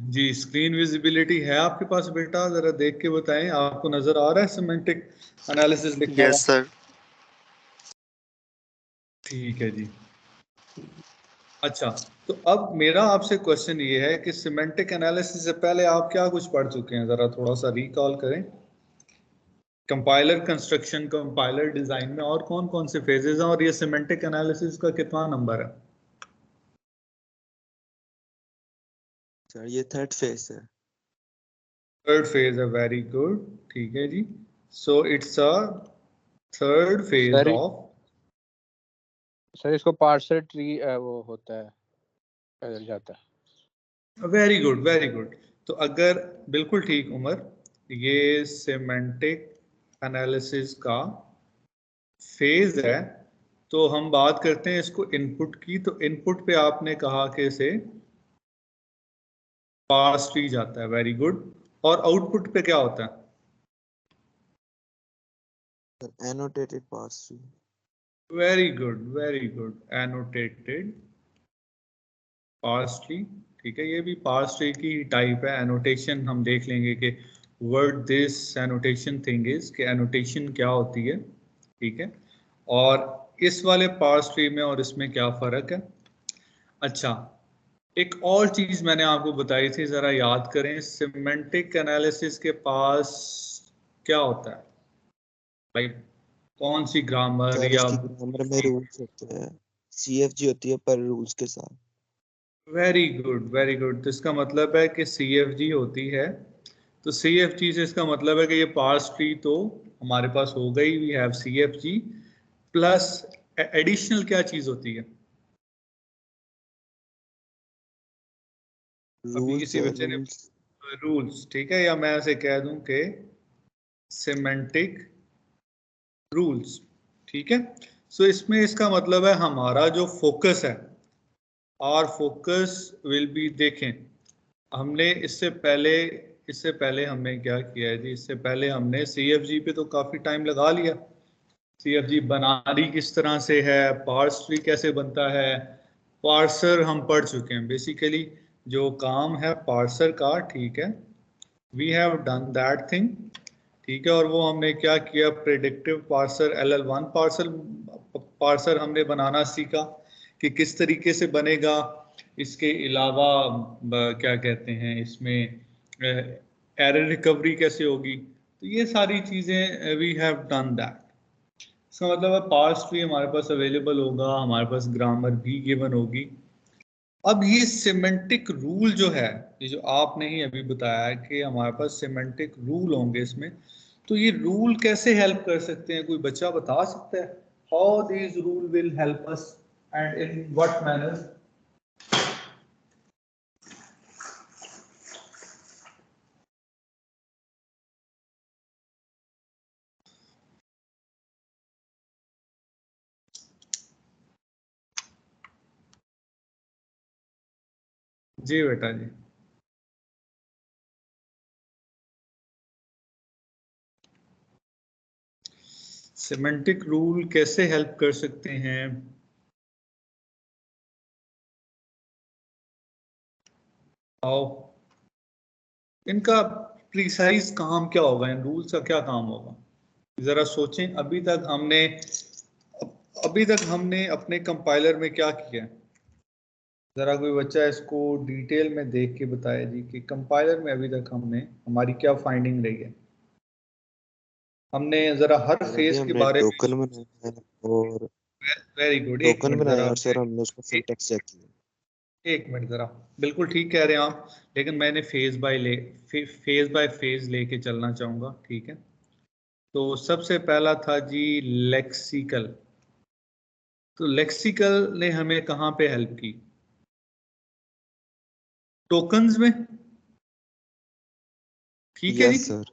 जी screen visibility है आपके पास बेटा, जरा देख के बताएं, आपको नजर आ रहा है सिमेंटिक एनालिसिस लिखा हुआ? Yes sir. ठीक है जी। अच्छा, तो अब मेरा आपसे क्वेश्चन ये है कि सिमेंटिक एनालिसिस से पहले आप क्या कुछ पढ़ चुके हैं, जरा थोड़ा सा रिकॉल करें। कंपाइलर कंस्ट्रक्शन, कंपाइलर डिजाइन में और कौन कौन से फेजेस हैं, और ये सिमेंटिक एनालिसिस का कितना नंबर है? सर ये थर्ड फेज है। थर्ड फेज है, वेरी गुड, ठीक है जी। So it's a third phase sir of. Sir इसको पार्सर ट्री वो होता है, पैदल जाता है। Very good, very good. तो अगर बिल्कुल ठीक उमर, ये सिमेंटिक एनालिसिस का फेज है, तो हम बात करते हैं इसको इनपुट की। तो इनपुट पे आपने कहा कि इसे पार्स ट्री जाता है, वेरी गुड। और आउटपुट पे क्या होता है? Annotated parse tree. Very good, very good, annotated parse tree. ठीक है, ये भी पार्स ट्री की टाइप है। एनोटेशन हम देख लेंगे कि word this annotation thing is, कि एनोटेशन क्या होती है, ठीक है, और इस वाले पार्स ट्री में और इसमें क्या फर्क है। अच्छा, एक और चीज मैंने आपको बताई थी, जरा याद करें, सिमेंटिक एनालिसिस के पास क्या होता है भाई? कौन सी ग्रामर सर या इसकी ग्रामर में रूल्स होते हैं, सीएफजी होती है पर रूल्स के साथ। Very good, very good. तो इसका मतलब है कि सीएफजी होती है। तो सीएफजी से इसका मतलब है कि ये पार्स ट्री तो हमारे पास हो गई, we have CFG plus additional क्या चीज होती है? अभी रूल्स किसी है, बच्चे ने रूल्स। रूल्स, ठीक है, या मैं ऐसे कह दूं कि सिमेंटिक रूल्स, ठीक है। सो इसमें इसका मतलब है हमारा जो फोकस है, और फोकस विल बी, देखें हमने इससे पहले हमने क्या किया है जी, इससे पहले हमने सीएफजी पे तो काफी टाइम लगा लिया। सीएफजी बनानी किस तरह से है, पार्स ट्री कैसे बनता है, पार्सर हम पढ़ चुके हैं बेसिकली, जो काम है पार्सर का, ठीक है, we have done that thing, ठीक है। और वो हमने क्या किया, predictive parser, LL1 parser, parser हमने बनाना सीखा कि किस तरीके से बनेगा। इसके अलावा क्या कहते हैं इसमें, एरर रिकवरी कैसे होगी, तो ये सारी चीजें वी हैव डन दैट। इसका मतलब है पार्स ट्री हमारे पास अवेलेबल होगा, हमारे पास ग्रामर भी गिवन होगी। अब ये सिमेंटिक रूल जो है, ये जो आपने ही अभी बताया है कि हमारे पास सिमेंटिक रूल होंगे इसमें, तो ये रूल कैसे हेल्प कर सकते हैं, कोई बच्चा बता सकता है? How these rule will help us and in what manner? जी बेटा जी। सिमेंटिक रूल कैसे हेल्प कर सकते हैं? आओ, इनका प्रिसाइज काम क्या होगा, इन रूल्स का क्या काम होगा, जरा सोचें। अभी तक हमने अपने कंपाइलर में क्या किया है? जरा कोई बच्चा इसको डिटेल में देख के बताए जी कि कंपाइलर में अभी तक हमने, हमारी क्या फाइंडिंग रही है। हमने जरा हर सर अभी फेज के हमने बारे में। टोकन बनाया है और वेरी गुड, एक टोकन मिनट बनाया जरा, और सर हमने उसका सिंटैक्स चेक किया। एक मिनट जरा, बिल्कुल ठीक कह रहे हैं आप, लेकिन मैंने फेज बाय फेज लेके चलना चाहूंगा, ठीक है। तो सबसे पहला था जी लेक्सिकल। तो लेक्सिकल ने हमें कहाँ पे हेल्प की? टोकन्स में, ठीक है जी। Yes sir.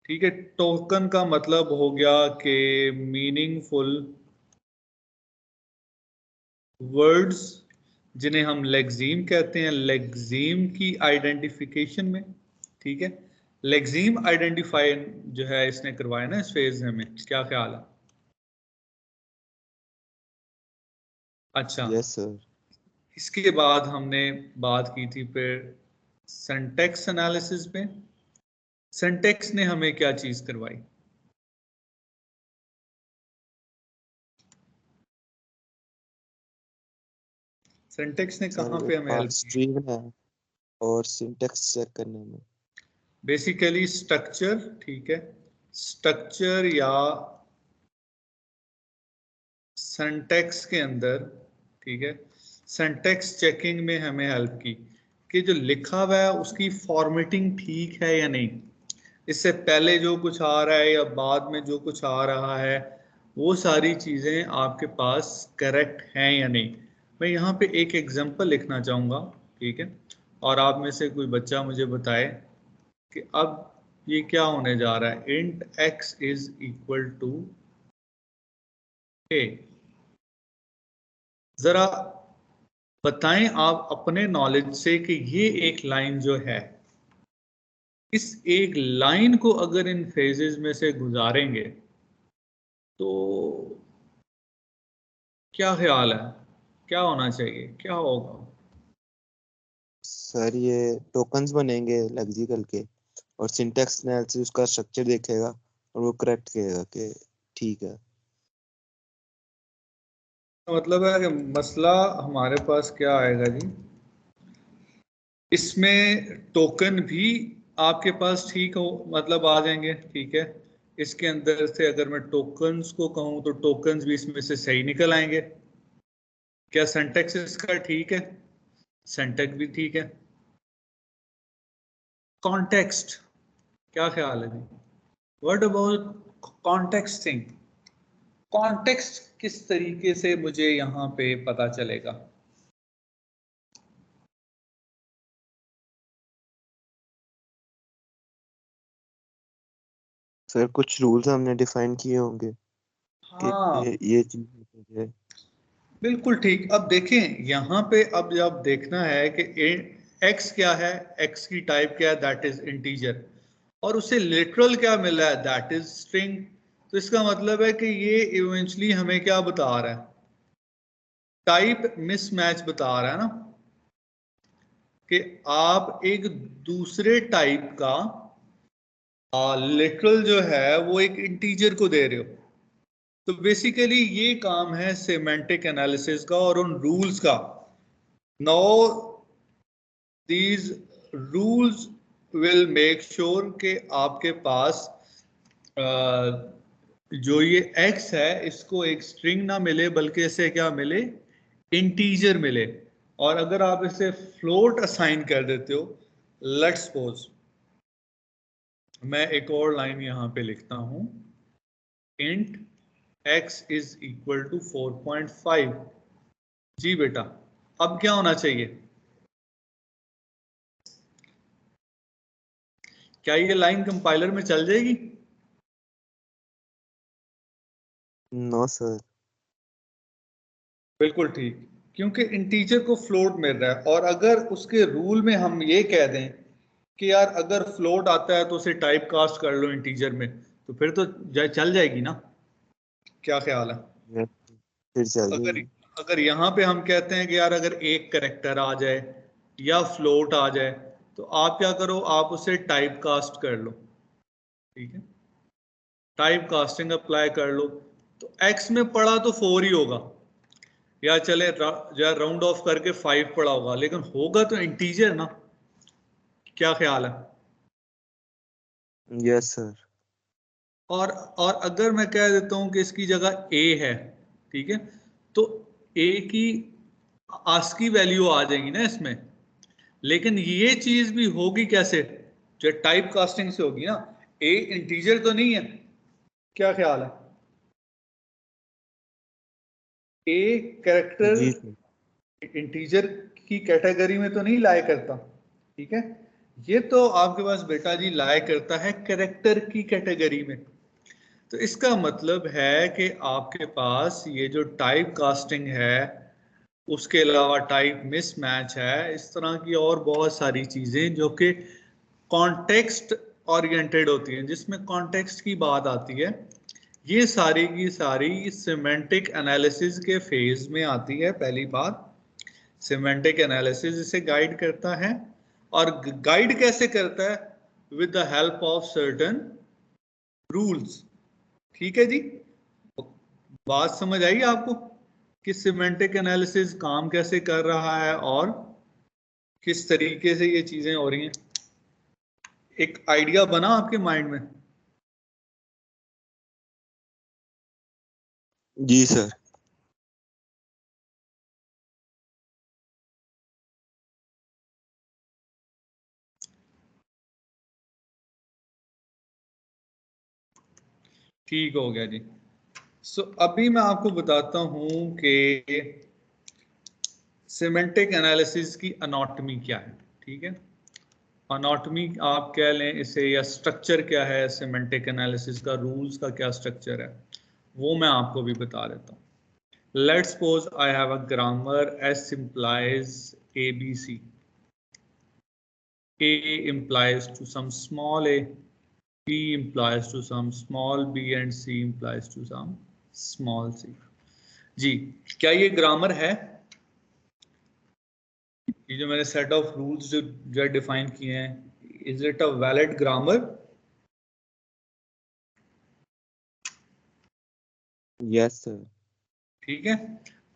ठीक है, टोकन का मतलब हो गया कि मीनिंगफुल वर्ड्स, जिन्हें हम लेक्सीम कहते हैं, लेक्सीम की आइडेंटिफिकेशन में, ठीक है। लेक्सीम आइडेंटिफाई जो है इसने करवाया ना इस फेज में, क्या ख्याल है? अच्छा, यस सर। इसके बाद हमने बात की थी फिर सिंटैक्स एनालिसिस में सिंटैक्स ने हमें क्या चीज करवाई? सिंटैक्स ने कहाँ पे हमें हेल्प की? स्ट्रिंग है और सिंटैक्स चेक करने में। बेसिकली स्ट्रक्चर, ठीक है, स्ट्रक्चर या सिंटैक्स के अंदर, ठीक है, सिंटैक्स चेकिंग में हमें हेल्प की कि जो लिखा हुआ है उसकी फॉर्मेटिंग ठीक है या नहीं, इससे पहले जो कुछ आ रहा है या बाद में जो कुछ आ रहा है वो सारी चीज़ें आपके पास करेक्ट हैं या नहीं। मैं यहाँ पे एक एग्जांपल लिखना चाहूँगा, ठीक है, और आप में से कोई बच्चा मुझे बताए कि अब ये क्या होने जा रहा है। Int x is equal to a। जरा बताएं आप अपने नॉलेज से कि ये एक लाइन जो है, इस एक लाइन को अगर इन फेजेस में से गुजारेंगे तो क्या ख्याल है, क्या होना चाहिए, क्या होगा? सर ये टोकन्स बनेंगे लेक्सिकल के और सिंटैक्स एनालिसिस उसका स्ट्रक्चर देखेगा और वो करेक्ट करेगा कि ठीक है। मतलब है कि मसला हमारे पास क्या आएगा जी, इसमें टोकन भी आपके पास ठीक हो, मतलब आ जाएंगे, ठीक है, इसके अंदर से अगर मैं टोकन्स को कहूं तो टोकन्स भी इसमें से सही निकल आएंगे। क्या सिंटैक्स इसका ठीक है? सिंटैक्स भी ठीक है। कॉन्टेक्स्ट, क्या ख्याल है जी? What about context thing? Context किस तरीके से मुझे यहाँ पे पता चलेगा? सर कुछ रूल्स हमने डिफाइन किए होंगे कि हाँ ये चीज है। बिल्कुल ठीक। अब देखें यहाँ पे, अब जब देखना है कि x क्या है, x की टाइप क्या है, दैट इज इंटीजर, और उसे लिटरल क्या मिला है, दैट इज स्ट्रिंग। तो इसका मतलब है कि ये इवेंचुअली हमें क्या बता रहा है, टाइप मिसमैच बता रहा है ना, कि आप एक दूसरे टाइप का लिटरल जो है वो एक इंटीजर को दे रहे हो। तो बेसिकली ये काम है सेमेंटिक एनालिसिस का और उन रूल्स का। Now these rules will make sure कि आपके पास जो ये x है इसको एक स्ट्रिंग ना मिले बल्कि इसे क्या मिले, इंटीजर मिले। और अगर आप इसे फ्लोट असाइन कर देते हो, लेट्स सपोज मैं एक और लाइन यहां पे लिखता हूं, int x is equal to 4.5। जी बेटा, अब क्या होना चाहिए? क्या ये लाइन कंपाइलर में चल जाएगी? No sir. बिल्कुल ठीक, क्योंकि इंटीजर को फ्लोट मिल रहा है। और अगर उसके रूल में हम ये कह दें कि यार अगर फ्लोट आता है तो उसे टाइप कास्ट कर लो इंटीजर में, तो फिर तो चल जाएगी ना? क्या ख्याल है? Yes, फिर चल अगर जाएगी। अगर यहाँ पे हम कहते हैं कि यार अगर एक करेक्टर आ जाए या फ्लोट आ जाए, तो आप क्या करो, आप उसे टाइप कास्ट कर लो, ठीक है, टाइप कास्टिंग अप्लाई कर लो। तो एक्स में पढ़ा तो 4 ही होगा, या चले या राउंड ऑफ करके 5 पढ़ा होगा, लेकिन होगा तो इंटीजर ना। क्या ख्याल है? Yes sir. और अगर मैं कह देता हूं कि इसकी जगह ए है, ठीक है, तो ए की आस्की वैल्यू आ जाएगी ना इसमें, लेकिन ये चीज भी होगी कैसे, जो टाइप कास्टिंग से होगी ना। ए इंटीजर तो नहीं है, क्या ख्याल है? ए जी कैरेक्टर सर। इंटीजर की कैटेगरी में तो नहीं लाया करता, ठीक है, ये तो आपके पास बेटा जी लाया करता है कैरेक्टर की कैटेगरी में। तो इसका मतलब है कि आपके पास ये जो टाइप कास्टिंग है, उसके अलावा टाइप मिसमैच है, इस तरह की और बहुत सारी चीजें जो कि कॉन्टेक्स्ट ओरिएंटेड होती हैं, जिसमें कॉन्टेक्स्ट की बात आती है, ये सारी की सारी सिमेंटिक एनालिसिस के फेज में आती है। पहली बात, सिमेंटिक एनालिसिस इसे गाइड करता है। और गाइड कैसे करता है? With the help of certain rules. ठीक है जी, बात समझ आई आपको कि सिमेंटिक एनालिसिस काम कैसे कर रहा है और किस तरीके से ये चीजें हो रही हैं? एक आइडिया बना आपके माइंड में? जी सर। ठीक हो गया जी। सो अभी मैं आपको बताता हूं कि सिमेंटिक एनालिसिस की अनाटॉमी क्या है। ठीक है, अनाटॉमी आप कह लें इसे, या स्ट्रक्चर क्या है सिमेंटिक एनालिसिस का, रूल्स का क्या स्ट्रक्चर है, वो मैं आपको भी बता देता हूँ। Let's suppose I have a grammar S implies ABC. A implies to some small a, B implies to some small b, and C implies to some small c. जी, क्या ये ग्रामर है? ये जो मैंने सेट ऑफ रूल्स जो define किए हैं, is it a valid grammar? Yes sir. ठीक है,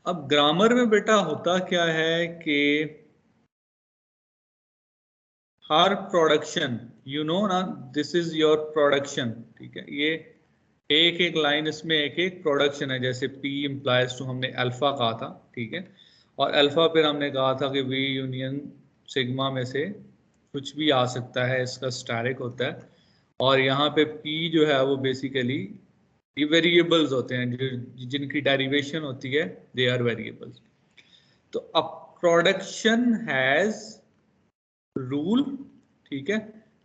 अब ग्रामर में बेटा होता क्या है कि हर प्रोडक्शन, यू नो ना, दिस इज योर प्रोडक्शन। ठीक है, ये एक एक लाइन, इसमें एक एक प्रोडक्शन है। जैसे P इम्प्लाइज टू हमने अल्फा कहा था, ठीक है, और अल्फा फिर हमने कहा था कि V यूनियन सिग्मा में से कुछ भी आ सकता है, इसका स्टैटिक होता है। और यहाँ पे P जो है वो बेसिकली ये वेरिएबल्स होते हैं जिनकी डेरिवेशन होती है, दे आर वेरिएबल्स। तो अ प्रोडक्शन हैज रूल। ठीक है,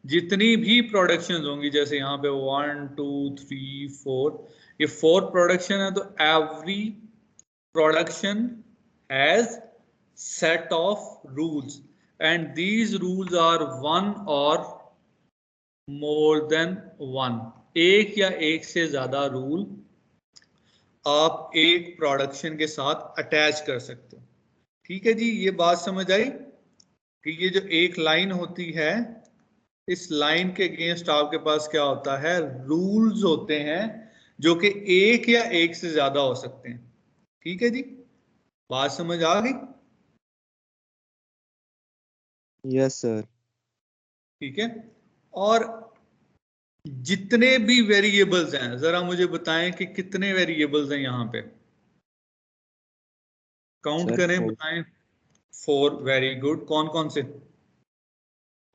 जितनी भी प्रोडक्शन होंगी, जैसे यहाँ पे 1 2 3 4, ये 4 प्रोडक्शन है, तो every production has set of rules and these rules are one or more then one. एक या एक से ज्यादा रूल आप एक प्रोडक्शन के साथ अटैच कर सकते हो। ठीक है जी, ये बात समझ आई कि ये जो एक लाइन होती है, इस लाइन के अगेंस्ट आपके पास क्या होता है? रूल्स होते हैं, जो कि एक या एक से ज्यादा हो सकते हैं। ठीक है जी, बात समझ आ गई? Yes sir. ठीक है, और जितने भी वेरिएबल्स हैं, जरा मुझे बताएं कि कितने वेरिएबल्स हैं यहाँ पे? काउंट सर करें, 4। बताएं। 4, वेरी गुड। कौन कौन से?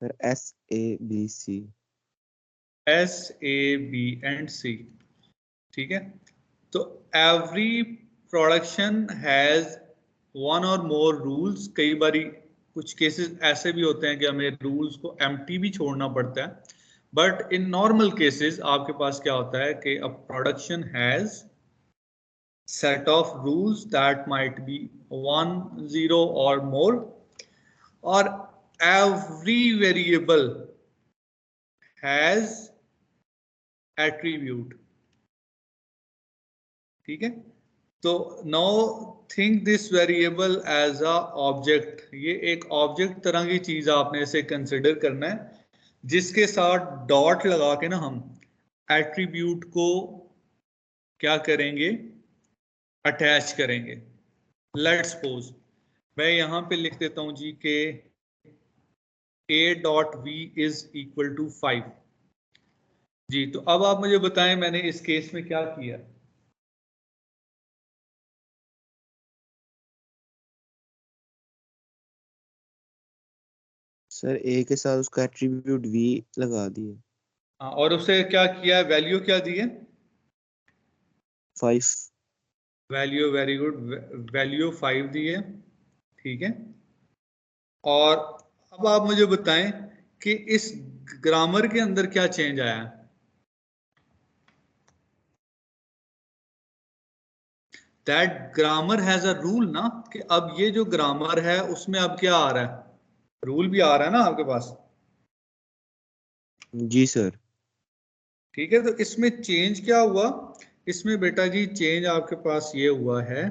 Sir SABC। S A B and C। ठीक है, तो every production has one or more rules. कई बारी कुछ केसेस ऐसे भी होते हैं कि हमें रूल्स को एम्प्टी भी छोड़ना पड़ता है, बट इन नॉर्मल केसेस आपके पास क्या होता है कि a production has set of rules that might be 1 0 or more, or every variable has attribute। ठीक है, तो now think this variable as a object. ये एक ऑब्जेक्ट तरह की चीज आपने इसे कंसिडर करना है, जिसके साथ डॉट लगा के ना हम एट्रीब्यूट को क्या करेंगे? अटैच करेंगे। लेट्स सपोज मैं यहां पे लिख देता हूं जी के A.V इज इक्वल टू 5। जी, तो अब आप मुझे बताएं मैंने इस केस में क्या किया? सर A के साथ उसका एट्रीब्यूट V लगा दिए। और उसे क्या किया? वैल्यू क्या दी है? 5। वैल्यू, वेरी गुड, वैल्यू 5 दी है। ठीक है, और अब आप मुझे बताएं कि इस ग्रामर के अंदर क्या चेंज आया है? That grammar has a rule ना, कि अब ये जो ग्रामर है उसमें अब क्या आ रहा है? रूल भी आ रहा है ना आपके पास। जी सर। ठीक है, तो इसमें चेंज क्या हुआ? इसमें बेटा जी चेंज आपके पास ये हुआ है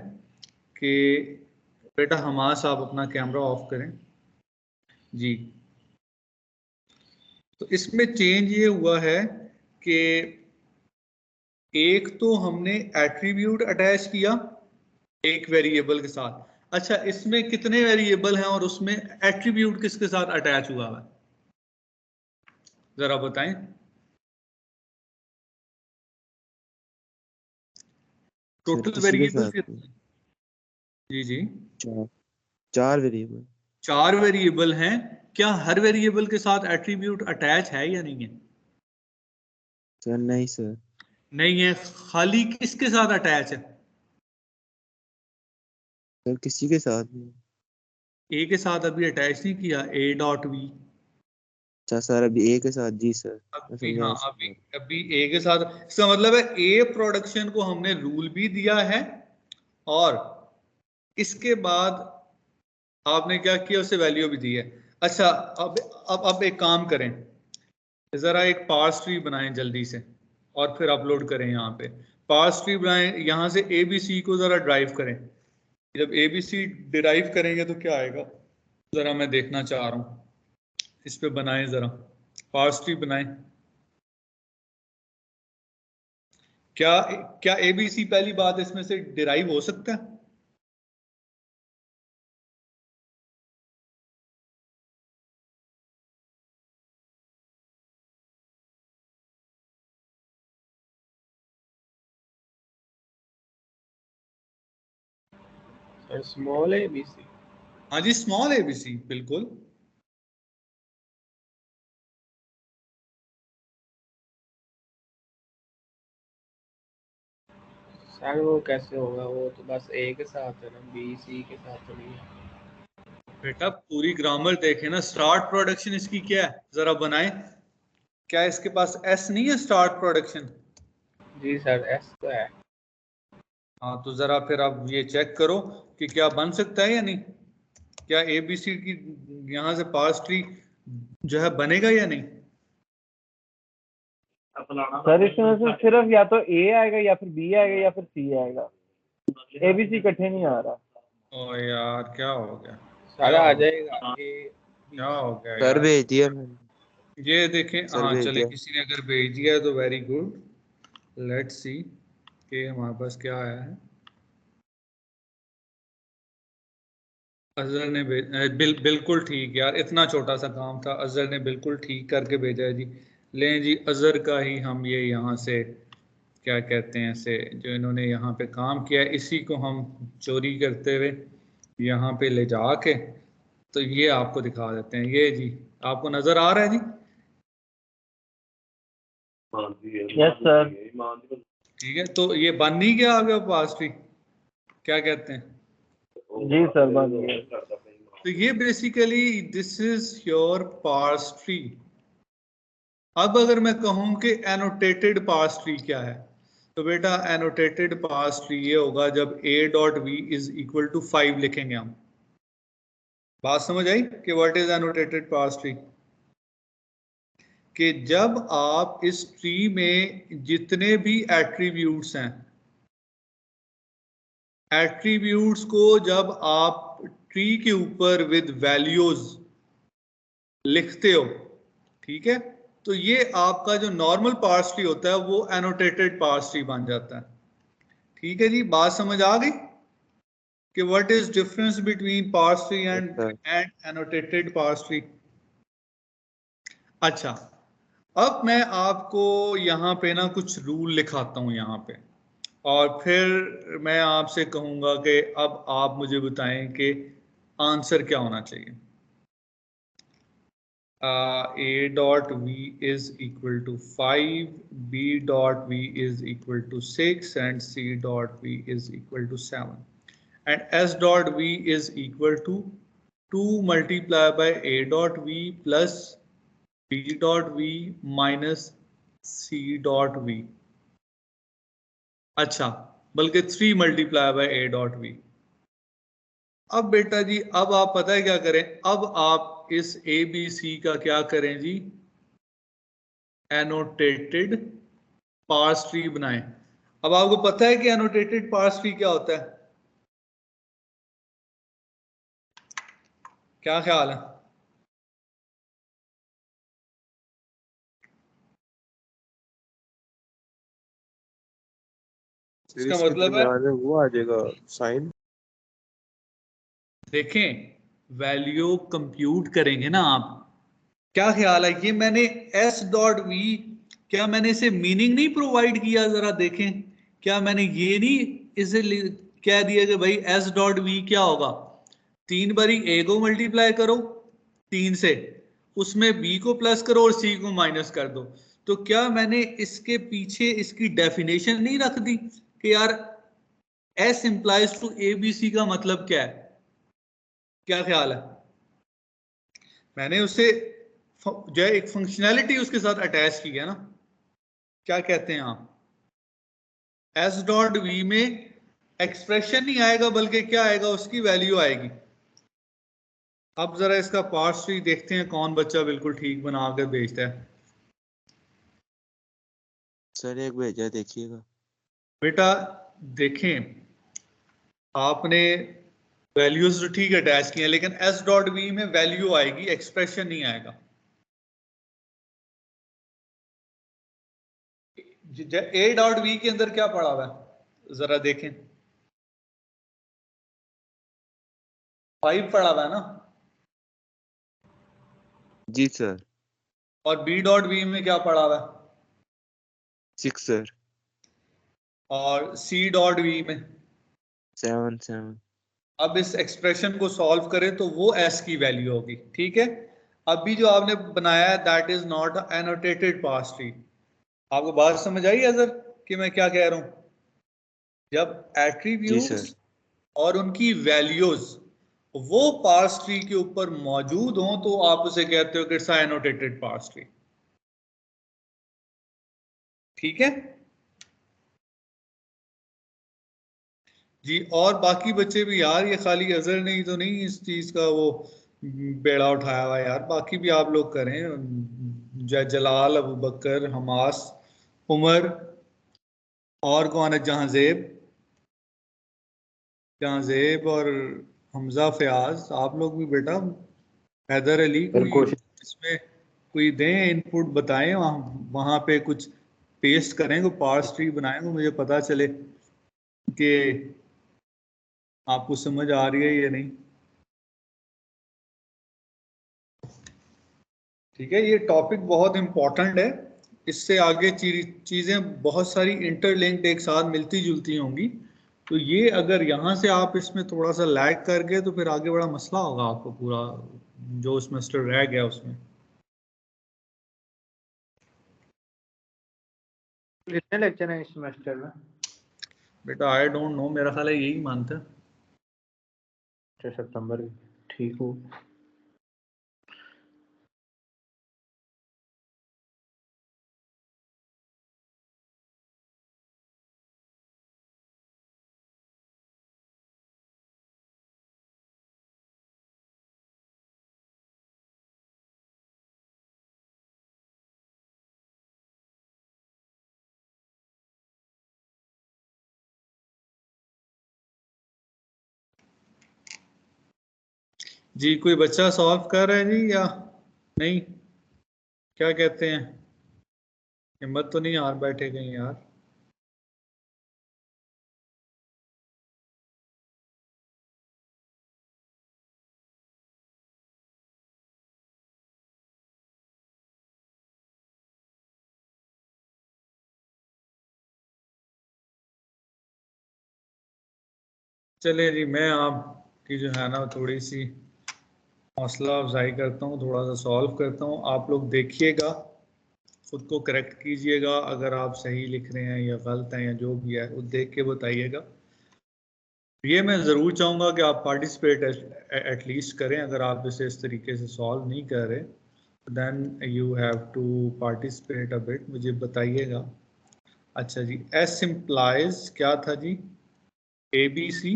कि बेटा हमारा साहब अपना कैमरा ऑफ करें जी। तो इसमें चेंज ये हुआ है कि एक तो हमने एट्रीब्यूट अटैच किया एक वेरिएबल के साथ। अच्छा, इसमें कितने वेरिएबल हैं और उसमें एट्रीब्यूट किसके साथ अटैच हुआ है, जरा बताएं। सर टोटल किसी के वेरिएबल साथ नहीं। कितने? जी जी, चार, चार वेरिएबल। 4 वेरिएबल हैं। क्या हर वेरिएबल के साथ एट्रीब्यूट अटैच है या नहीं है? सर नहीं सर। नहीं है। खाली किसके साथ अटैच है? सर किसी के साथ नहीं। ए के साथ अभी अटैच नहीं किया, ए डॉट वी। अच्छा सर, अभी ए के साथ, जी सर। मैं अभी समझा हाँ, इस अभी अभी ए के साथ। इसका मतलब है ए प्रोडक्शन को हमने रूल भी दिया है और इसके बाद आपने क्या किया, उसे वैल्यू भी दी है। अच्छा, अब एक काम करें, जरा एक पार्स ट्री बनाएं जल्दी से और फिर अपलोड करें। यहाँ पे पार्स ट्री बनाएं, यहाँ से ए बी सी को जरा ड्राइव करें। जब ए बी सी डिराइव करेंगे तो क्या आएगा, जरा मैं देखना चाह रहा हूँ। इस पे बनाएं जरा, पार्स ट्री बनाएं। क्या क्या ए बी सी पहली बात इसमें से डिराइव हो सकता है? स्मॉल है बीसी। हाँ जी, स्मॉल ए बी सी, बिल्कुल। सर वो कैसे होगा, वो तो बस ए के साथ है ना, बी सी के साथ तो नहीं है। बेटा पूरी ग्रामर देखे ना, स्टार्ट प्रोडक्शन इसकी क्या है, जरा बनाए। क्या इसके पास एस नहीं है, स्टार्ट प्रोडक्शन? जी सर, एस तो है। हाँ, तो जरा फिर आप ये चेक करो कि क्या बन सकता है या नहीं। क्या ए बी सी की यहाँ से पार्स ट्री जो है बनेगा या नहीं? सर इसमें से सिर्फ या तो ए आएगा या फिर बी आएगा या फिर सी आएगा, एबीसी इकट्ठे नहीं आ रहा। ओ यार, क्या हो गया, सारा क्या आ हो जाएगा ए बी क्या सी। हो गया सर यार। भेज दिया मैंने। ये देखें, सर हाँ भेज चले, दिया। किसी ने अगर भेज दिया है तो वेरी गुड। लेट्स सी कि हमारे पास क्या आया है। अजहर ने बिल्कुल ठीक यार, इतना छोटा सा काम था, अजहर ने बिल्कुल ठीक करके भेजा है जी। लें जी, अजहर का ही हम ये यहाँ से क्या कहते हैं इसे, जो इन्होंने यहाँ पे काम किया है, इसी को हम चोरी करते हुए यहाँ पे ले जाके तो ये आपको दिखा देते हैं। ये जी आपको नजर आ रहा है जी? Yes sir. ठीक है, तो ये बन नहीं गया आगे पास ट्री, क्या कहते हैं? जी सर, बन गया। तो ये basically this is your parse tree. अब अगर मैं कहूं कि एनोटेटेड पार्स ट्री क्या है, तो बेटा एनोटेटेड पार्स ट्री ये होगा जब a dot we is equal to 5 लिखेंगे हम। बात समझ आई कि what is annotated parse tree? कि जब आप इस ट्री में जितने भी एट्रीब्यूट्स हैं, एट्रीब्यूट्स को जब आप ट्री के ऊपर विद वैल्यूज लिखते हो, ठीक है, तो ये आपका जो नॉर्मल पार्स ट्री होता है वो एनोटेटेड पार्स ट्री बन जाता है। ठीक है जी, बात समझ आ गई कि what is difference between parse tree yes and sir. Annotated parse tree. अच्छा, अब मैं आपको यहाँ पे ना कुछ रूल लिखाता हूँ यहाँ पे, और फिर मैं आपसे कहूंगा कि अब आप मुझे बताएं कि आंसर क्या होना चाहिए। A dot V is equal to 5, B dot V is equal to 6, and C dot V is equal to 7. And S dot V is equal to 2 multiplied by A dot V plus B dot V minus C dot V. अच्छा, बल्कि 3 multiplied by A dot V. अब बेटा जी, अब आप पता है क्या करें, अब आप इस ए बी सी का क्या करें जी, एनोटेटेड पार्स ट्री बनाएं। अब आपको पता है कि एनोटेटेड पार्स ट्री क्या होता है, क्या ख्याल है? इसका मतलब है वो आ जाएगा साइन। देखें वैल्यू कंप्यूट करेंगे ना आप, क्या ख्याल है ये मैंने एस डॉट वी, क्या मैंने इसे मीनिंग नहीं प्रोवाइड किया? जरा देखें, क्या मैंने ये नहीं इसे कह दिया कि भाई एस डॉट वी क्या होगा, 3 बारी ए को मल्टीप्लाई करो 3 से, उसमें बी को प्लस करो और सी को माइनस कर दो। तो क्या मैंने इसके पीछे इसकी डेफिनेशन नहीं रख दी कि यार S implies to A B C का मतलब क्या है? क्या ख्याल है? मैंने उसे जो है एक फंक्शनैलिटी उसके साथ अटैच की है ना। क्या कहते हैं आप? एस डॉट वी में एक्सप्रेशन नहीं आएगा बल्कि क्या आएगा, उसकी वैल्यू आएगी। अब जरा इसका पार्ट थ्री देखते हैं कौन बच्चा बिल्कुल ठीक बना कर भेजता है। सर एक भेजा देखिएगा। बेटा देखें, आपने वैल्यूज तो ठीक अटैच की हैं, लेकिन एस डॉट वी में वैल्यू आएगी, एक्सप्रेशन नहीं आएगा। ए डॉट वी के अंदर क्या पड़ा हुआ है जरा देखें, 5 पड़ा हुआ है ना। जी सर। और बी डॉट वी में क्या पड़ा हुआ है? 6 सर। और सी डॉट वी में 7। अब इस एक्सप्रेशन को सॉल्व करें तो वो एस की वैल्यू होगी, ठीक है। अभी जो आपने बनाया है that is not annotated parse tree. आपको बात समझ आई है सर कि मैं क्या कह रहा हूं? जब एट्रीब्यूट्स और उनकी वैल्यूज वो पार्स ट्री के ऊपर मौजूद हों तो आप उसे कहते हो कि इट्स एनोटेटेड पार्स ट्री, ठीक है जी। और बाकी बच्चे भी यार, ये खाली अजहर नहीं तो नहीं इस चीज का वो बेड़ा उठाया हुआ यार, बाकी भी आप लोग करें। जलाल, अबू बकर, हमास, उमर, और कौन है, जहांजेब और हमजा, फयाज, आप लोग भी बेटा, हैदर अली, कोई इसमें कोई दें इनपुट, बताएं वहाँ वहाँ पे कुछ पेस्ट करें, को पार्स ट्री बनाएं, को मुझे पता चले कि आपको समझ आ रही है या नहीं। ठीक है, ये टॉपिक बहुत इंपॉर्टेंट है, इससे आगे चीजें बहुत सारी इंटरलिंक्ड एक साथ मिलती जुलती होंगी। तो ये अगर यहाँ से आप इसमें थोड़ा सा लैग कर गए तो फिर आगे बड़ा मसला होगा आपको, पूरा जो सेमेस्टर रह गया उसमें। कितने लेक्चर हैं इस सेमेस्टर में? बेटा आई डोंट नो, मेरा ख्याल है यही मंथ है। 6 सितंबर। ठीक हो। जी कोई बच्चा सॉल्व कर रहा है जी या नहीं? क्या कहते हैं, हिम्मत तो नहीं हार बैठे कहीं यार? चलिए जी, मैं आपकी जो है ना थोड़ी सी हौसला अफजाई करता हूँ, थोड़ा सा सॉल्व करता हूँ, आप लोग देखिएगा, खुद को करेक्ट कीजिएगा, अगर आप सही लिख रहे हैं या गलत हैं या जो भी है वो देख के बताइएगा। ये मैं ज़रूर चाहूँगा कि आप पार्टिसिपेट एटलीस्ट करें, अगर आप इसे इस तरीके से सॉल्व नहीं कर रहे then you have to participate a bit, मुझे बताइएगा। अच्छा जी, एस इम्प्लाइज क्या था जी? ए बी सी,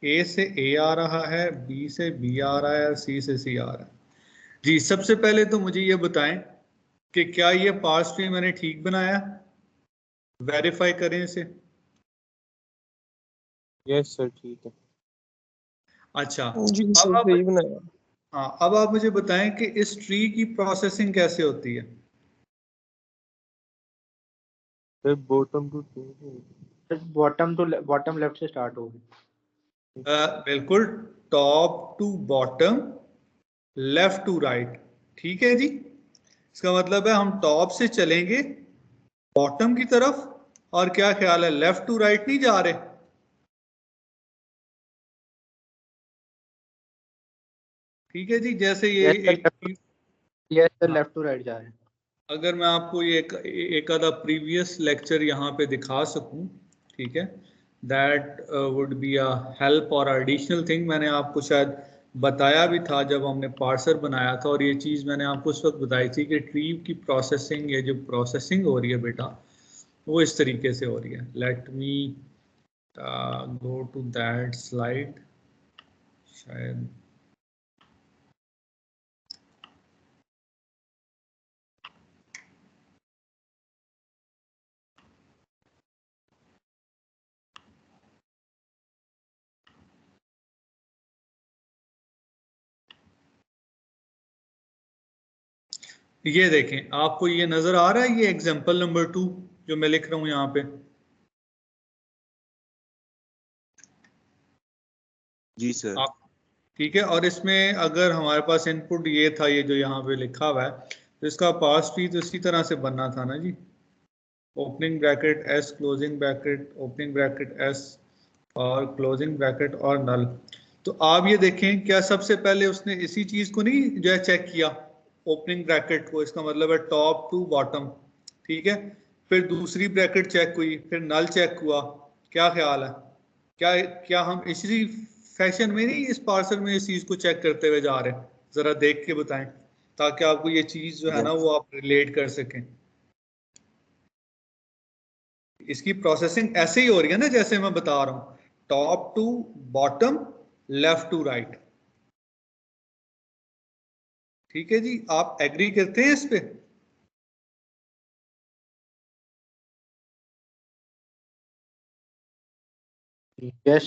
ए से ए आ रहा है, बी से बी आ रहा है और सी से सी आ रहा है जी। सबसे पहले तो मुझे ये बताएं कि क्या ये पार्स ट्री मैंने ठीक बनाया? वेरीफाई करें इसे। यस सर ठीक है। अच्छा, जी अब सर आप, सही बनाया। हाँ अब आप मुझे बताएं कि इस ट्री की प्रोसेसिंग कैसे होती है? फिर बॉटम टू बॉटम लेफ्ट से स्टार्ट होगी। बिल्कुल, top to bottom, left to right. ठीक है जी, इसका मतलब है हम टॉप से चलेंगे बॉटम की तरफ, और क्या ख्याल है, लेफ्ट टू राइट नहीं जा रहे। ठीक है जी, जैसे ये लेफ्ट टू राइट जा रहे हैं। अगर मैं आपको ये एक आधा प्रीवियस लेक्चर यहाँ पे दिखा सकूं, ठीक है, that would be a help और एडिशनल थिंग। मैंने आपको शायद बताया भी था जब हमने पार्सर बनाया था, और ये चीज़ मैंने आपको उस वक्त बताई थी कि ट्री की प्रोसेसिंग, ये जो प्रोसेसिंग हो रही है बेटा, वो इस तरीके से हो रही है। Let me go to that slide, शायद ये देखें, आपको ये नजर आ रहा है, ये एग्जांपल नंबर 2 जो मैं लिख रहा हूं यहाँ पे। जी सर। ठीक है, और इसमें अगर हमारे पास इनपुट ये था, ये जो यहाँ पे लिखा हुआ है, तो इसका पास भी तो इसी तरह से बनना था ना जी, opening bracket S, closing bracket, opening bracket S और क्लोजिंग ब्रैकेट और नल। तो आप ये देखें, क्या सबसे पहले उसने इसी चीज को नहीं जो है चेक किया, ओपनिंग ब्रैकेट को, इसका मतलब है टॉप टू बॉटम। ठीक है, फिर दूसरी ब्रैकेट चेक हुई, फिर नल चेक हुआ। क्या ख्याल है, क्या क्या हम इसी फैशन में नहीं इस पार्सर में इस चीज को चेक करते हुए जा रहे हैं? जरा देख के बताएं, ताकि आपको ये चीज जो है ना वो आप रिलेट कर सकें। इसकी प्रोसेसिंग ऐसे ही हो रही है ना जैसे मैं बता रहा हूं, top to bottom, left to right. ठीक है जी, आप एग्री करते हैं इस पे? यस।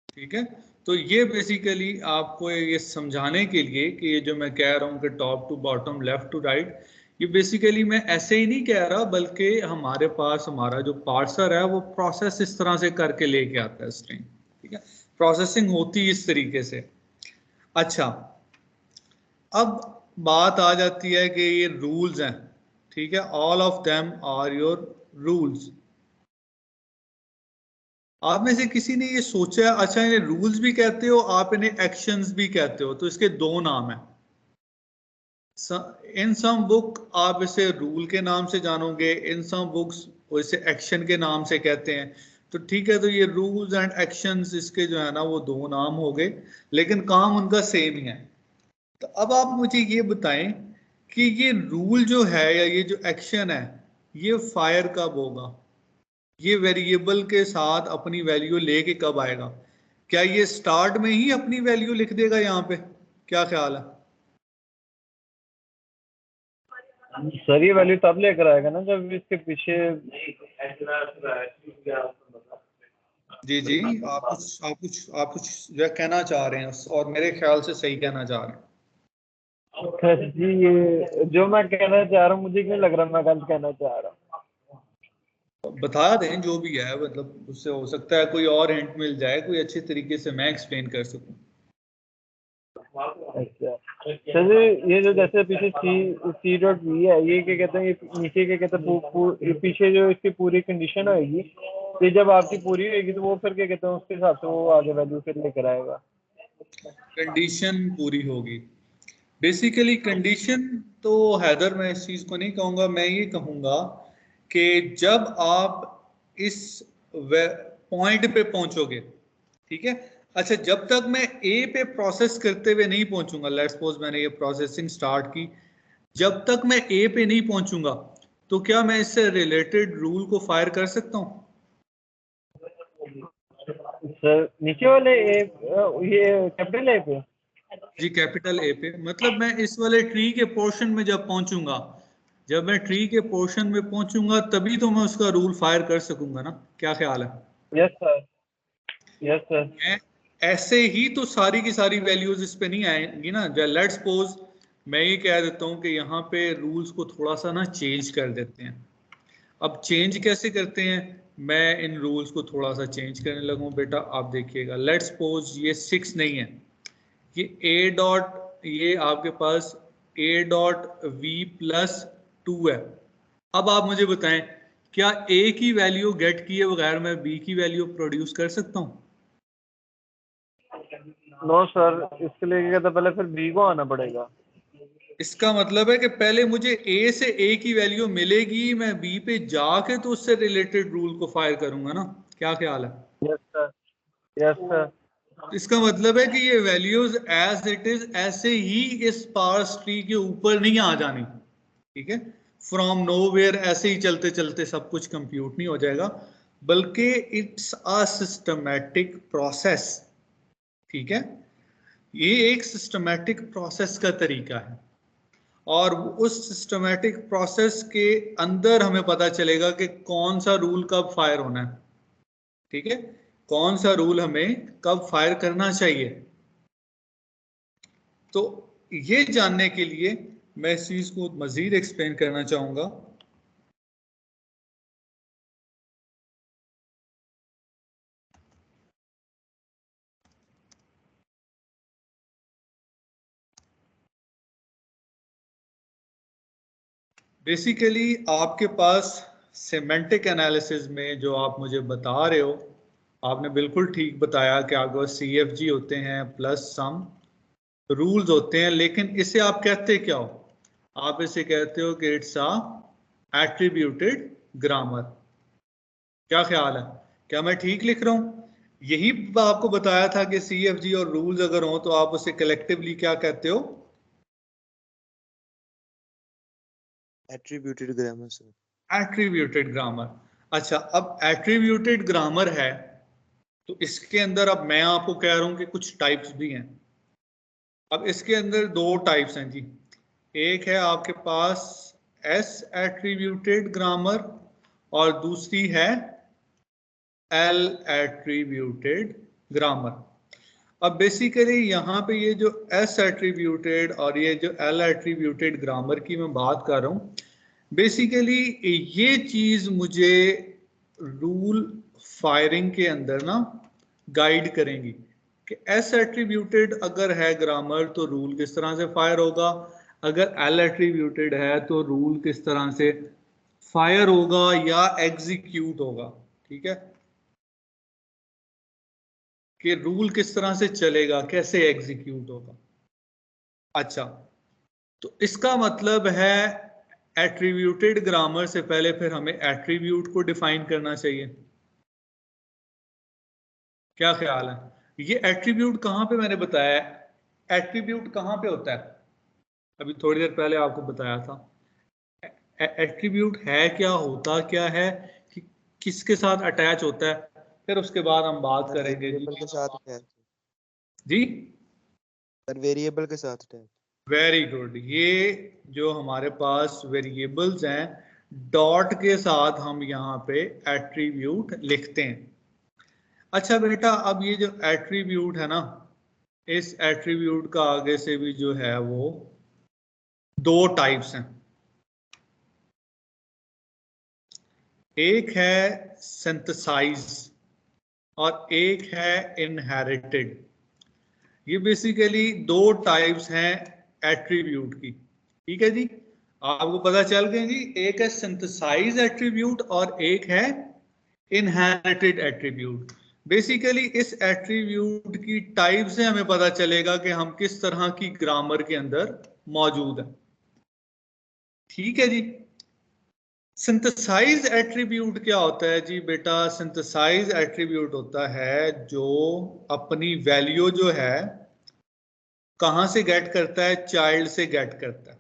ठीक है, तो ये बेसिकली आपको ये समझाने के लिए कि ये जो मैं कह रहा हूं कि top to bottom, left to right, ये बेसिकली मैं ऐसे ही नहीं कह रहा, बल्कि हमारे पास हमारा जो पार्सर है वो प्रोसेस इस तरह से करके लेके आता है स्ट्रिंग। ठीक है, प्रोसेसिंग होती इस तरीके से। अच्छा, अब बात आ जाती है कि ये रूल्स हैं। ठीक है, all of them are your rules. आप में से किसी ने ये सोचा, अच्छा इन्हें रूल्स भी कहते हो, आप इन्हें एक्शंस भी कहते हो, तो इसके दो नाम हैं। इन सम बुक आप इसे रूल के नाम से जानोगे, इन सम बुक्स इसे एक्शन के नाम से कहते हैं। तो ठीक है, तो ये रूल्स एंड एक्शंस, इसके जो है ना वो दो नाम हो गए, लेकिन काम उनका सेम ही है। तो अब आप मुझे ये बताएं कि ये रूल जो है या ये जो एक्शन है, ये फायर कब होगा, ये वेरिएबल के साथ अपनी वैल्यू लेके कब आएगा? क्या ये स्टार्ट में ही अपनी वैल्यू लिख देगा यहाँ पे? क्या ख्याल है? सर ये वैल्यू तब लेकर आएगा ना जब इसके पीछे। जी जी, आप कुछ जो कहना चाह रहे हैं, और मेरे ख्याल से सही कहना चाह रहे हैं। सर जी ये जो मैं कहना चाह रहा हूँ, मुझे क्यों लग रहा है मैं गलत कहना चाह रहा हूँ? बता दें जो भी है, मतलब उससे हो सकता है कोई और हिंट मिल जाए, कोई अच्छे तरीके से मैं एक्सप्लेन कर सकूं। अच्छा सर जी, ये जो जैसे पीछे सी डॉट वी है, ये क्या कहते हैं, ये नीचे क्या कहते हैं, पीछे जो इसकी पूरी कंडीशन होगी, ये जब आपकी पूरी होगी तो वो फिर क्या कहते हैं उसके हिसाब से वो आगे वैल्यू फिर लेकर आएगा। कंडीशन पूरी होगी, बेसिकली कंडीशन तो हैदर, मैं इस चीज को नहीं कहूंगा, मैं ये कहूंगा कि जब आप इस पॉइंट पे पहुंचोगे, ठीक है, अच्छा, जब तक मैं ए पे प्रोसेस करते हुए नहीं पहुंचूंगा, लेट्स सपोज मैंने ये प्रोसेसिंग स्टार्ट की, जब तक मैं ए पे नहीं पहुंचूंगा, तो क्या मैं इससे रिलेटेड रूल को फायर कर सकता हूं? सर नीचे वाले ए, ये कैपिटल ए पे? जी, कैपिटल ए पे, मतलब मैं इस वाले ट्री के पोर्शन में जब पहुंचूंगा, जब मैं ट्री के पोर्शन में पहुंचूंगा तभी तो मैं उसका रूल फायर कर सकूंगा ना। क्या ख्याल है? Yes sir, yes sir. ऐसे ही तो सारी की सारी वैल्यूज इस पे नहीं आएंगी ना। लेट्स सपोज मैं ये कह देता हूं कि यहाँ पे रूल्स को थोड़ा सा ना चेंज कर देते हैं। अब चेंज कैसे करते हैं, मैं इन रूल्स को थोड़ा सा चेंज करने लगूं बेटा, आप देखिएगा। लेट्स सपोज ये 6 नहीं है, ये ए डॉट, ये आपके पास ए डॉट वी प्लस 2 है। अब आप मुझे बताएं, क्या ए की वैल्यू गेट किए बगैर मैं बी की वैल्यू प्रोड्यूस कर सकता हूं? नो सर, इसके लिए क्या कहते हैं, पहले फिर बी को आना पड़ेगा। इसका मतलब है कि पहले मुझे ए से ए की वैल्यू मिलेगी, मैं बी पे जाके तो उससे रिलेटेड रूल को फायर करूंगा ना। क्या ख्याल है? Yes sir, yes sir. इसका मतलब है कि ये वैल्यूज एज इट इज ऐसे ही इस पार्स ट्री के ऊपर नहीं आ जानी, ठीक है। फ्रॉम नोवेयर ऐसे ही चलते चलते सब कुछ कंप्यूट नहीं हो जाएगा, बल्कि इट्स अ सिस्टमैटिक प्रोसेस, ठीक है। ये एक सिस्टमैटिक प्रोसेस का तरीका है, और उस सिस्टमैटिक प्रोसेस के अंदर हमें पता चलेगा कि कौन सा रूल कब फायर होना है, ठीक है, कौन सा रूल हमें कब फायर करना चाहिए। तो ये जानने के लिए मैं इस चीज को मजीद एक्सप्लेन करना चाहूंगा। बेसिकली आपके पास सेमेंटिक एनालिसिस में जो आप मुझे बता रहे हो, आपने बिल्कुल ठीक बताया कि आपके पास CFG होते हैं प्लस सम रूल्स होते हैं, लेकिन इसे आप कहते क्या हो? आप इसे कहते हो कि इट्स अ एट्रीब्यूटेड ग्रामर। क्या ख्याल है, क्या मैं ठीक लिख रहा हूं? यही आपको बताया था कि CFG और रूल्स अगर हो तो आप उसे कलेक्टिवली क्या कहते हो? Attributed grammar sir. Attributed grammar. अच्छा, अब एट्रीब्यूटेड ग्रामर है तो इसके अंदर अब मैं आपको कह रहा हूं कि कुछ टाइप्स भी हैं। अब इसके अंदर 2 टाइप्स हैं जी। एक है आपके पास S एट्रीब्यूटेड ग्रामर और दूसरी है L एट्रीब्यूटेड ग्रामर। अब बेसिकली यहाँ पे ये जो S एट्रीब्यूटेड और ये जो L एट्रीब्यूटेड ग्रामर की मैं बात कर रहा हूँ, बेसिकली ये चीज मुझे रूल फायरिंग के अंदर ना गाइड करेंगी कि एस एट्रीब्यूटेड अगर है ग्रामर तो रूल किस तरह से फायर होगा, अगर एल एट्रीब्यूटेड है तो रूल किस तरह से फायर होगा या एग्जीक्यूट होगा, ठीक है, कि रूल किस तरह से चलेगा, कैसे एग्जीक्यूट होगा। अच्छा, तो इसका मतलब है एट्रीब्यूटेड ग्रामर से पहले फिर हमें एट्रीब्यूट को डिफाइन करना चाहिए। क्या ख्याल है? ये एट्रीब्यूट कहां पे मैंने बताया है, एट्रीब्यूट कहां पे होता है? अभी थोड़ी देर पहले आपको बताया था। एट्रीब्यूट है क्या, होता क्या है, कि किसके साथ अटैच होता है, फिर उसके बाद हम बात करेंगे जी। वेरिएबल के साथ अटैच जी सर, वेरिएबल के साथ अटैच। Very good. ये जो हमारे पास वेरिएबल्स हैं, डॉट के साथ हम यहाँ पे एट्रीब्यूट लिखते हैं। अच्छा बेटा, अब ये जो एट्रीब्यूट है ना, इस एट्रीब्यूट का आगे से भी जो है वो 2 टाइप्स हैं। एक है सिंथेसाइज और एक है इनहेरिटेड। ये बेसिकली 2 टाइप्स हैं एट्रीब्यूट की, ठीक है जी। आपको पता चल गया जी, एक है सिंथेसाइज एट्रीब्यूट और एक है इनहेरिटेड एट्रीब्यूट। बेसिकली इस एट्रीब्यूट की टाइप से हमें पता चलेगा कि हम किस तरह की ग्रामर के अंदर मौजूद है, ठीक है जी। सिंथेसाइज एट्रीब्यूट क्या होता है जी बेटा? सिंथेसाइज एट्रीब्यूट होता है जो अपनी वैल्यू जो है कहां से गेट करता है, चाइल्ड से गेट करता है।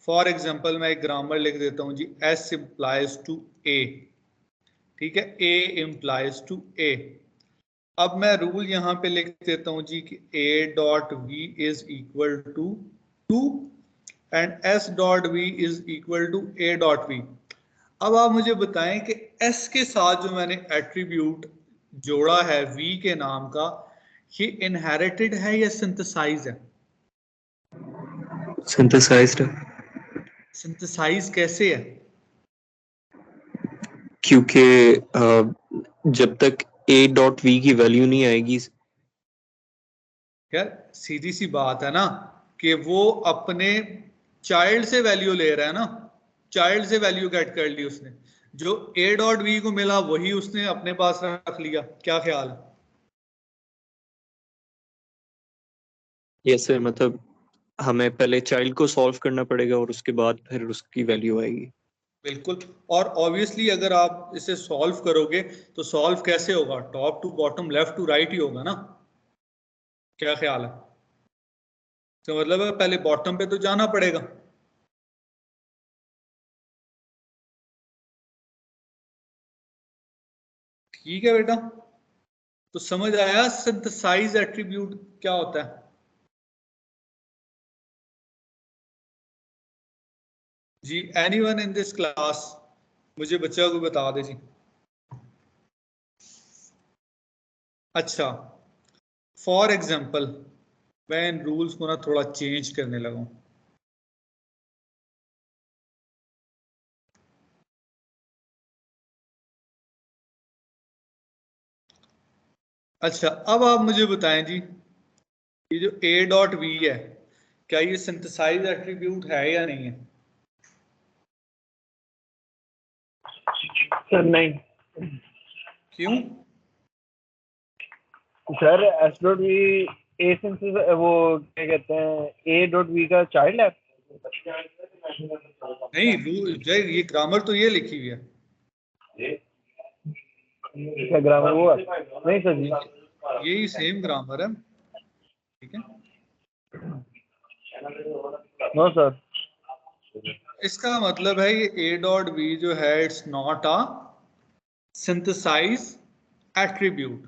फॉर एग्जांपल मैं एक ग्रामर लिख देता हूं जी, S इंप्लाइज टू A, ठीक है, A इंप्लाइज टू A। अब मैं रूल यहां पे लिख देता हूं जी कि A dot V is equal to 2 and S dot V is equal to A dot V। अब आप मुझे बताएं कि S के साथ जो मैंने एट्रीब्यूट जोड़ा है V के नाम का, ये इनहेरिटेड है या सिंथेसाइज है? सिंथेसाइज्ड। सिंथेसाइज कैसे है? क्योंकि जब तक ए डॉट वी की वैल्यू नहीं आएगी, यार सीधी सी बात है ना कि वो अपने चाइल्ड से वैल्यू ले रहा है ना, चाइल्ड से वैल्यू गेट कर ली उसने, जो ए डॉट वी को मिला वही उसने अपने पास रख लिया। क्या ख्याल है? यस सर, मतलब हमें पहले चाइल्ड को सॉल्व करना पड़ेगा और उसके बाद फिर उसकी वैल्यू आएगी। बिल्कुल। और ऑब्वियसली अगर आप इसे सॉल्व करोगे तो सॉल्व कैसे होगा? Top to bottom, left to right ही होगा ना। क्या ख्याल है? तो मतलब है पहले बॉटम पे तो जाना पड़ेगा। ठीक है बेटा, तो समझ आया सिंथेसाइज एट्रीब्यूट क्या होता है? जी एनीवन इन दिस क्लास, मुझे बच्चा को बता दे जी। अच्छा, फॉर एग्जाम्पल मैं इन रूल्स को ना थोड़ा चेंज करने लगा हूं। अच्छा, अब आप मुझे बताएं जी, ये जो ए डॉट वी है, क्या ये सिंथेसाइज एट्रीब्यूट है या नहीं है? सर नहीं। क्यों? Sir S dot V A synthesis, वो क्या कहते हैं, ए डॉट वी का चाइल्ड है। नहीं, जय ये ग्रामर तो ये लिखी हुई है। क्या ग्रामर वो है? नहीं सर जी, यही सेम ग्रामर है। ठीक है, नो सर। इसका मतलब है ये ए डॉट वी जो है it's not a synthesise attribute.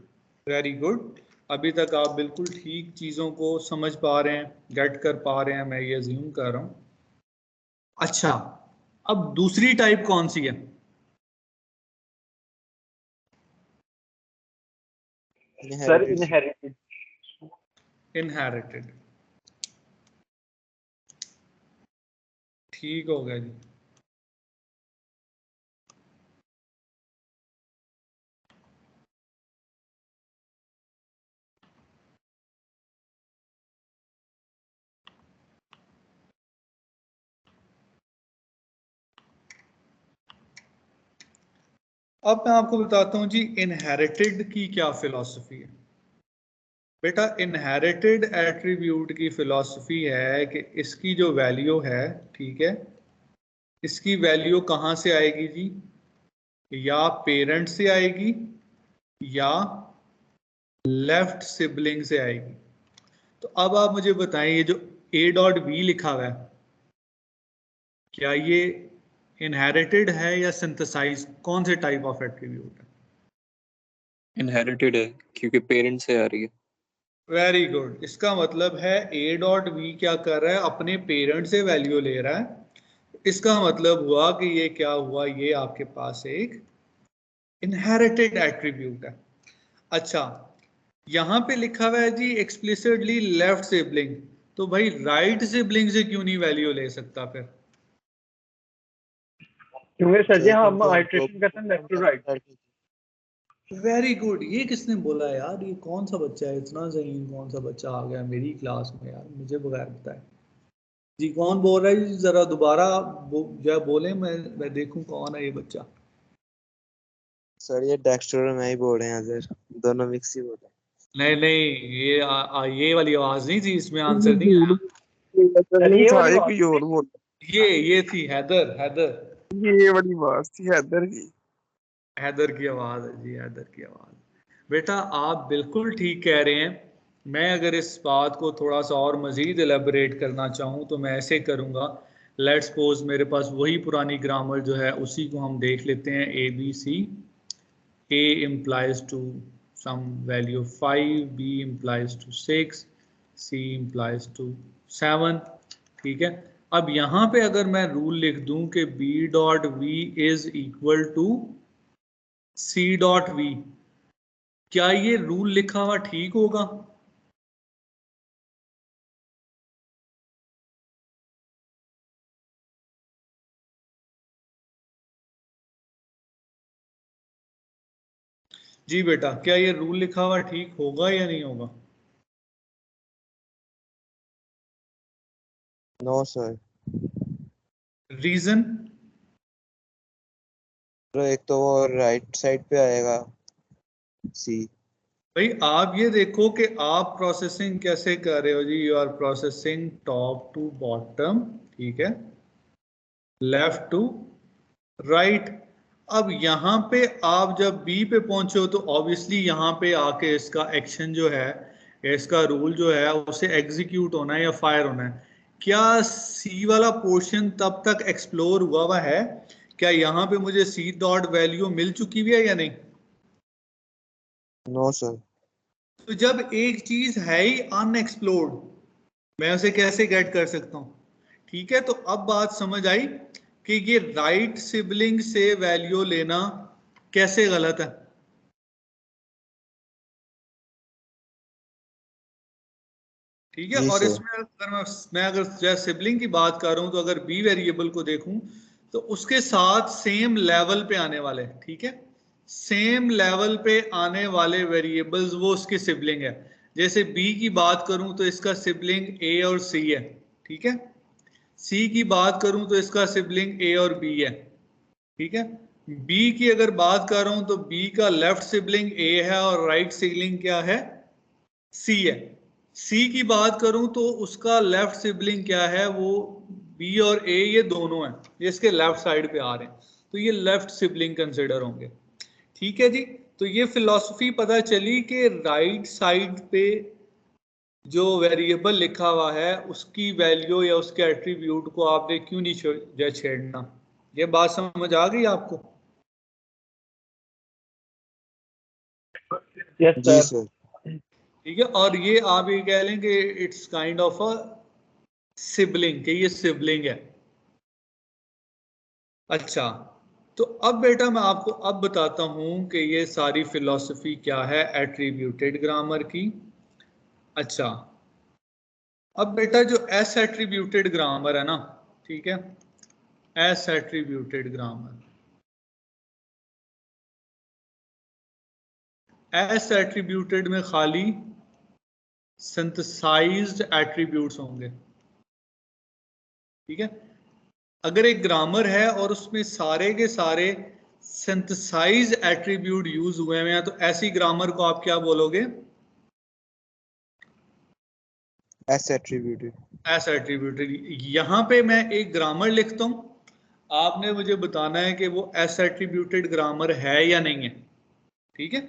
Very good, अभी तक आप बिल्कुल ठीक चीजों को समझ पा रहे हैं, गेट कर पा रहे हैं, मैं ये अज्यूम कर रहा हूं। अच्छा, अब दूसरी टाइप कौन सी है? Sir inherited. इनहेरिटेड। इनहेरिटेड। ठीक हो गया जी। अब मैं आपको बताता हूं जी इनहेरिटेड की क्या फिलॉसफी है। बेटा इनहेरिटेड एट्रीब्यूट की फिलॉसफी है कि इसकी जो वैल्यू है, ठीक है, इसकी वैल्यू कहां से आएगी जी? या पेरेंट से आएगी या लेफ्ट सिबलिंग से आएगी। तो अब आप मुझे बताएं, ये जो ए डॉट बी लिखा हुआ है, क्या ये इनहेरिटेड है या सिंथेसाइज? कौन से टाइप ऑफ एट्रीब्यूट है? इनहेरिटेड है क्योंकि पेरेंट से आ रही है। वेरी गुड, इसका मतलब है ए डॉट वी क्या कर रहा है, अपने पेरेंट से वैल्यू ले रहा है। इसका मतलब हुआ कि ये क्या हुआ, ये आपके पास एक इनहेरिटेड एट्रीब्यूट है। अच्छा, यहां पे लिखा हुआ है जी एक्सप्लिसिटली लेफ्ट सिबलिंग, तो भाई राइट सिबलिंग से क्यों नहीं वैल्यू ले सकता फिर? क्योंकि सर जी हम क्योंकि आइट्रेशन करते हैं left to right. Very good, ये किसने बोला यार? ये कौन सा बच्चा है इतना ज़हीन? कौन सा बच्चा आ गया मेरी क्लास में यार, मुझे बगैर बताए? जी कौन बोल रहा है जी? जरा दोबारा जो बोले, मैं देखूं कौन है ये बच्चा। सर ये डेक्स्टर और मैं ही बोल रहे हैं सर, दोनों मिक्स ही बोल रहे नहीं नहीं, ये वाली आवाज नहीं थी, इसमें आंसर नहीं आया। सर नहीं ये था, वाली ये बात। कोई और बोल ये थी हैदर, हैदर। ये बड़ी बात थी हैदर की। हैदर की आवाज है जी, हैदर की आवाज। बेटा आप बिल्कुल ठीक कह रहे हैं। मैं अगर इस बात को थोड़ा सा और मजीद एलेबोरेट करना चाहूँ तो मैं ऐसे करूँगा। लेट्स सपोज मेरे पास वही पुरानी ग्रामर जो है उसी को हम देख लेते हैं। A B C, A implies to some value of 5, B implies to 6, C implies to 7। ठीक है, अब यहां पे अगर मैं रूल लिख दूं कि B dot V is equal to C dot V, क्या ये रूल लिखा हुआ ठीक होगा? जी बेटा, क्या ये रूल लिखा हुआ ठीक होगा या नहीं होगा? No sir. रीजन? तो एक तो वो राइट साइड पे आएगा सी। भाई आप ये देखो कि आप प्रोसेसिंग कैसे कर रहे हो जी। You are processing top to bottom, ठीक है, लेफ्ट टू राइट। अब यहाँ पे आप जब बी पे पहुंचे हो तो ऑब्वियसली यहाँ पे आके इसका एक्शन जो है, इसका रूल जो है, उसे एग्जीक्यूट होना है या फायर होना है। क्या सी वाला पोर्शन तब तक एक्सप्लोर हुआ है? क्या यहाँ पे मुझे सी डॉट वैल्यू मिल चुकी हुई है या नहीं? No sir. तो जब एक चीज है ही अनएक्सप्लोर्ड, मैं उसे कैसे गेट कर सकता हूं? ठीक है, तो अब बात समझ आई कि ये राइट सिबलिंग से वैल्यू लेना कैसे गलत है। ठीक है, जी और सर। इसमें अगर मैं अगर सिबलिंग की बात कर रहा हूं तो अगर बी वेरिएबल को देखूं तो उसके साथ सेम लेवल पे आने वाले, ठीक है, सेम लेवल पे आने वाले वेरिएबल्स वो उसके सिबलिंग है। जैसे बी की बात करूं तो इसका सिबलिंग ए और सी है, ठीक है। सी की बात करूं तो इसका सिबलिंग ए और बी है, ठीक है। बी की अगर बात कर रहा हूं तो बी का लेफ्ट सिबलिंग ए है और राइट सिबलिंग क्या है? सी है। सी की बात करूं तो उसका लेफ्ट सिबलिंग क्या है? वो बी और ए, ये दोनों हैं, ये इसके लेफ्ट साइड पे आ रहे हैं, तो ये लेफ्ट सिबलिंग कंसिडर होंगे। ठीक है जी, तो ये फिलॉसफी पता चली कि राइट साइड पे जो वेरिएबल लिखा हुआ है उसकी वैल्यू या उसके एट्रीब्यूट को आपने क्यों नहीं छेड़ना। ये बात समझ आ गई आपको? यस जी सर। सर। ठीक है, और ये आप ये कह लें कि it's kind of a sibling, कि ये सिबलिंग है। अच्छा, तो अब बेटा मैं आपको अब बताता हूं कि ये सारी फिलॉसफी क्या है एट्रीब्यूटेड ग्रामर की। अच्छा, अब बेटा जो एस एट्रीब्यूटेड ग्रामर है ना, ठीक है, S attributed grammar, S attributed में खाली सिंथेसाइज्ड एट्रीब्यूट्स होंगे, ठीक है। अगर एक ग्रामर है और उसमें सारे के सारे सिंथेसाइज एट्रीब्यूट यूज हुए हैं तो ऐसी ग्रामर को आप क्या बोलोगे? S attributed. S attributed. यहां पे मैं एक ग्रामर लिखता हूं, आपने मुझे बताना है कि वो एस एट्रीब्यूटेड ग्रामर है या नहीं है, ठीक है।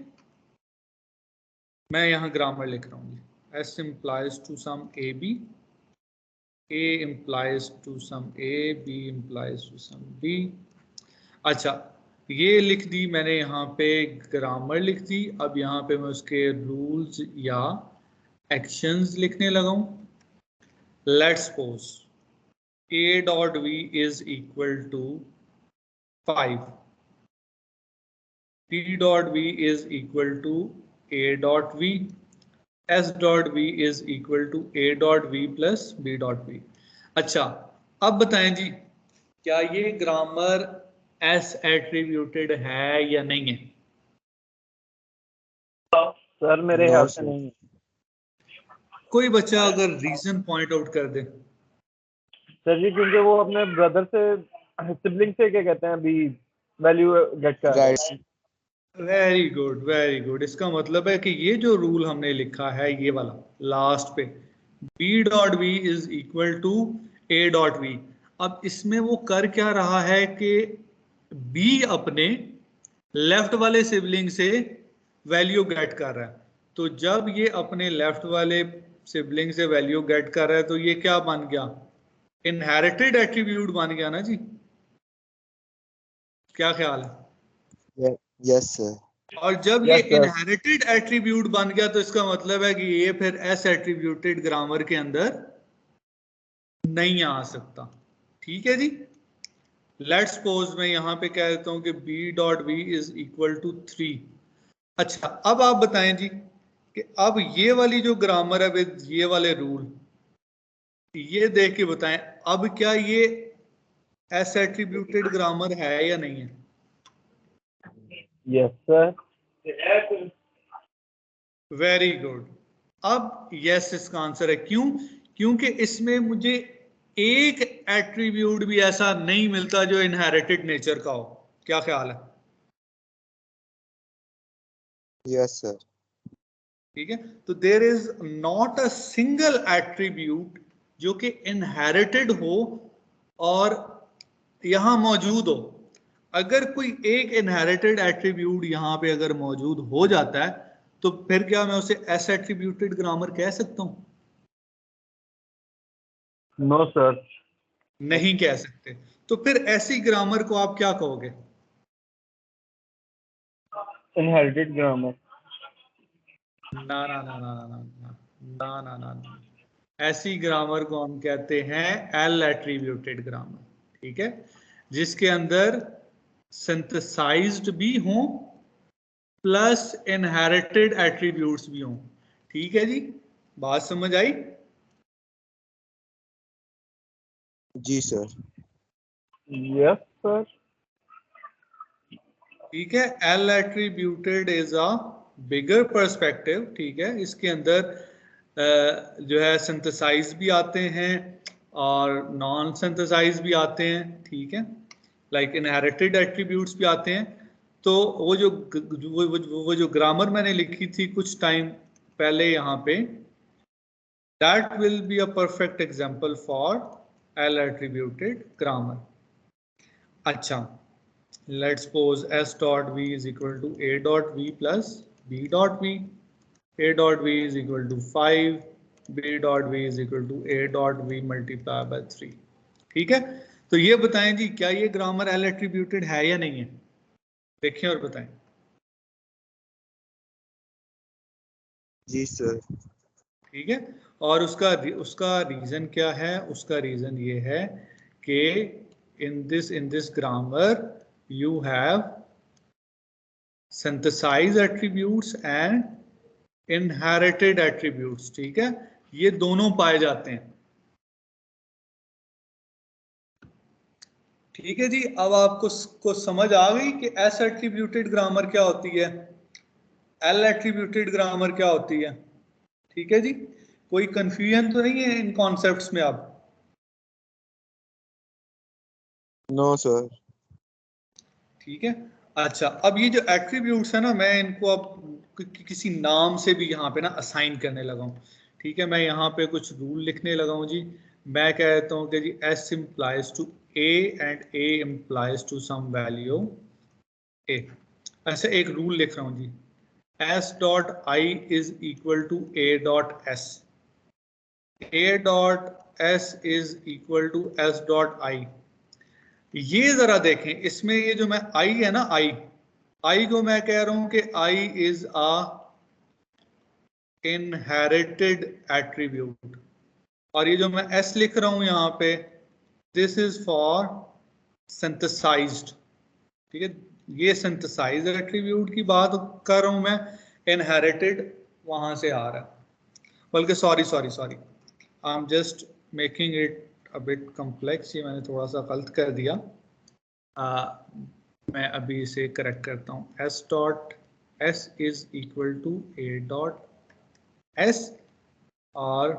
मैं यहां ग्रामर लिख रहा हूं, S implies to some A B, A implies to some A, B implies to some B। अच्छा, ये लिख दी मैंने, यहाँ पे ग्रामर लिख दी। अब यहाँ पे मैं उसके रूल्स या एक्शंस लिखने लगा हूँ। Let's suppose A dot V is equal to 5, P dot V is equal to A dot V, S dot V is equal to A dot V plus B dot V। अच्छा, अब बताएं जी, क्या ये grammar S attributed है या नहीं है? Sir मेरे नो ख्याल से सर। नहीं है। कोई बच्चा अगर रीजन पॉइंट आउट कर दे। सर जी क्योंकि वो अपने ब्रदर से सिबलिंग से क्या कहते हैं अभी वैल्यू गेट कर रहा है। Right. Very good, very good. इसका मतलब है कि ये जो रूल हमने लिखा है ये वाला लास्ट पे, B dot we is equal to A dot V, अब इसमें वो कर क्या रहा है कि बी अपने लेफ्ट वाले सिबलिंग से वैल्यू गेट कर रहा है। तो जब ये अपने लेफ्ट वाले सिबलिंग से वैल्यू गेट कर रहा है तो ये क्या बन गया? इनहेरिटेड एट्रीब्यूट बन गया ना जी। क्या ख्याल है? Yes sir. और जब ये यस सर। इनहेरिटेड एट्रीब्यूट बन गया तो इसका मतलब है कि ये फिर एस एट्रीब्यूटेड ग्रामर के अंदर नहीं आ सकता। ठीक है जी, लेट्स सपोज मैं यहां पे कह देता हूं कि b dot we is equal to 3। अच्छा, अब आप बताएं जी कि अब ये वाली जो ग्रामर है विद ये वाले रूल, ये देख के बताएं अब क्या ये एस एट्रीब्यूटेड ग्रामर है या नहीं है? Yes sir. Very good. अब यस इसका आंसर है। क्यों? क्योंकि इसमें मुझे एक एट्रीब्यूट भी ऐसा नहीं मिलता जो इनहेरिटेड नेचर का हो। क्या ख्याल है? Yes sir. ठीक है, तो there is not a single attribute जो कि इनहेरिटेड हो और यहां मौजूद हो। अगर कोई एक इनहेरिटेड एट्रीब्यूट यहां पे अगर मौजूद हो जाता है तो फिर क्या मैं उसे एस एट्रीब्यूटेड ग्रामर कह सकता हूं? No sir. नहीं कह सकते। तो फिर ऐसी ग्रामर को आप क्या कहोगे? Inherited grammar. ना ना ना ना ना ना ना ना ना ना, ऐसी ग्रामर को हम कहते हैं एल एट्रीब्यूटेड ग्रामर। ठीक है, जिसके अंदर सिंथेसाइज्ड भी हों प्लस इनहेरिटेड एट्रीब्यूट्स भी हों। ठीक है जी, बात समझ आई? जी सर। Yes sir. ठीक है, L attributed is a bigger perspective. ठीक है, इसके अंदर जो है सिंथेसाइज भी आते हैं और नॉन सिंथेसाइज भी आते हैं। ठीक है, लाइक इनहेरिटेड एट्रीब्यूट्स भी आते हैं। तो वो जो ग्रामर मैंने लिखी थी कुछ टाइम पहले यहाँ पे, that will be a perfect example for L attributed grammar. अच्छा, let's suppose s dot v is equal to a dot v plus b dot v. A dot v is equal to 5, b dot v is equal to a dot v multiplied by 3. ठीक है, तो ये बताएं जी क्या ये grammar L attributed है या नहीं है? देखें और बताएं। जी सर। ठीक है, और उसका रीजन क्या है? उसका रीजन ये है कि in this grammar you have synthesized attributes and inherited attributes। ठीक है, ये दोनों पाए जाते हैं। ठीक है जी, अब आपको समझ आ गई कि एस एट्रीब्यूटेड ग्रामर क्या होती है, एल एट्रीब्यूटेड ग्रामर क्या होती है। ठीक है जी, कोई कंफ्यूजन तो नहीं है इन कॉन्सेप्ट्स में? आप नो सर। ठीक है, अच्छा, अब ये जो एट्रीब्यूट्स है ना, मैं इनको अब किसी नाम से भी यहाँ पे ना असाइन करने लगा हूँ। ठीक है, मैं यहाँ पे कुछ रूल लिखने लगा हूँ जी। मैं कहता हूँ कि जी S implies to A and A implies to some value A। ऐसे एक रूल लिख रहा हूँ जी, S dot I is equal to A dot S, A dot S is equal to S dot I। ये जरा देखें, इसमें ये जो मैं आई है ना, आई को मैं कह रहा हूं कि I is a inherited attribute, और ये जो मैं एस लिख रहा हूं यहां पे, दिस इज फॉर सिंथेसाइज्ड। ठीक है, ये सिंथेसाइज्ड एट्रीब्यूट की बात कर रहा हूं मैं, इनहेरिटेड वहां से आ रहा है। बल्कि sorry I am just making it a bit complex, ये मैंने थोड़ा सा गलत कर दिया। मैं अभी इसे करेक्ट करता हूं। S dot S is equal to A dot S, और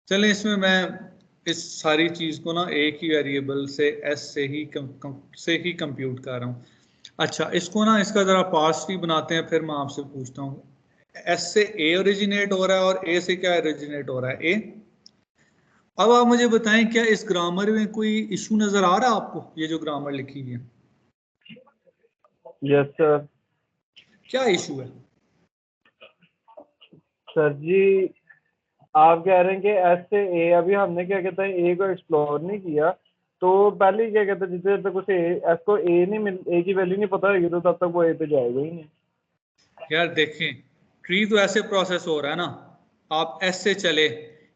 चलें इसमें मैं इस सारी चीज को ना एक ही वेरिएबल से S से ही कंप्यूट कर रहा हूं। अच्छा, इसको ना इसका जरा पार्स ट्री बनाते हैं, फिर मैं आपसे पूछता हूँ S से A ओरिजिनेट हो रहा है और A से क्या ओरिजिनेट हो रहा है? A। अब आप मुझे बताएं क्या इस ग्रामर में कोई इशू नजर आ रहा है आपको? ये जो ग्रामर लिखी हुई है, यस सर। क्या इशू है? सर जी आप कह रहे हैं कि एस से ए, अभी हमने क्या कहते हैं ए को एक्सप्लोर नहीं किया, तो पहले ही क्या कहते हैं जितने तक उसे एस को ए नहीं मिल, ए की वैल्यू नहीं पता होगी तो तब तक वो ए पे जाएगा ही नहीं। यार देखें, ट्री तो ऐसे प्रोसेस हो रहा है ना, आप एस से चले,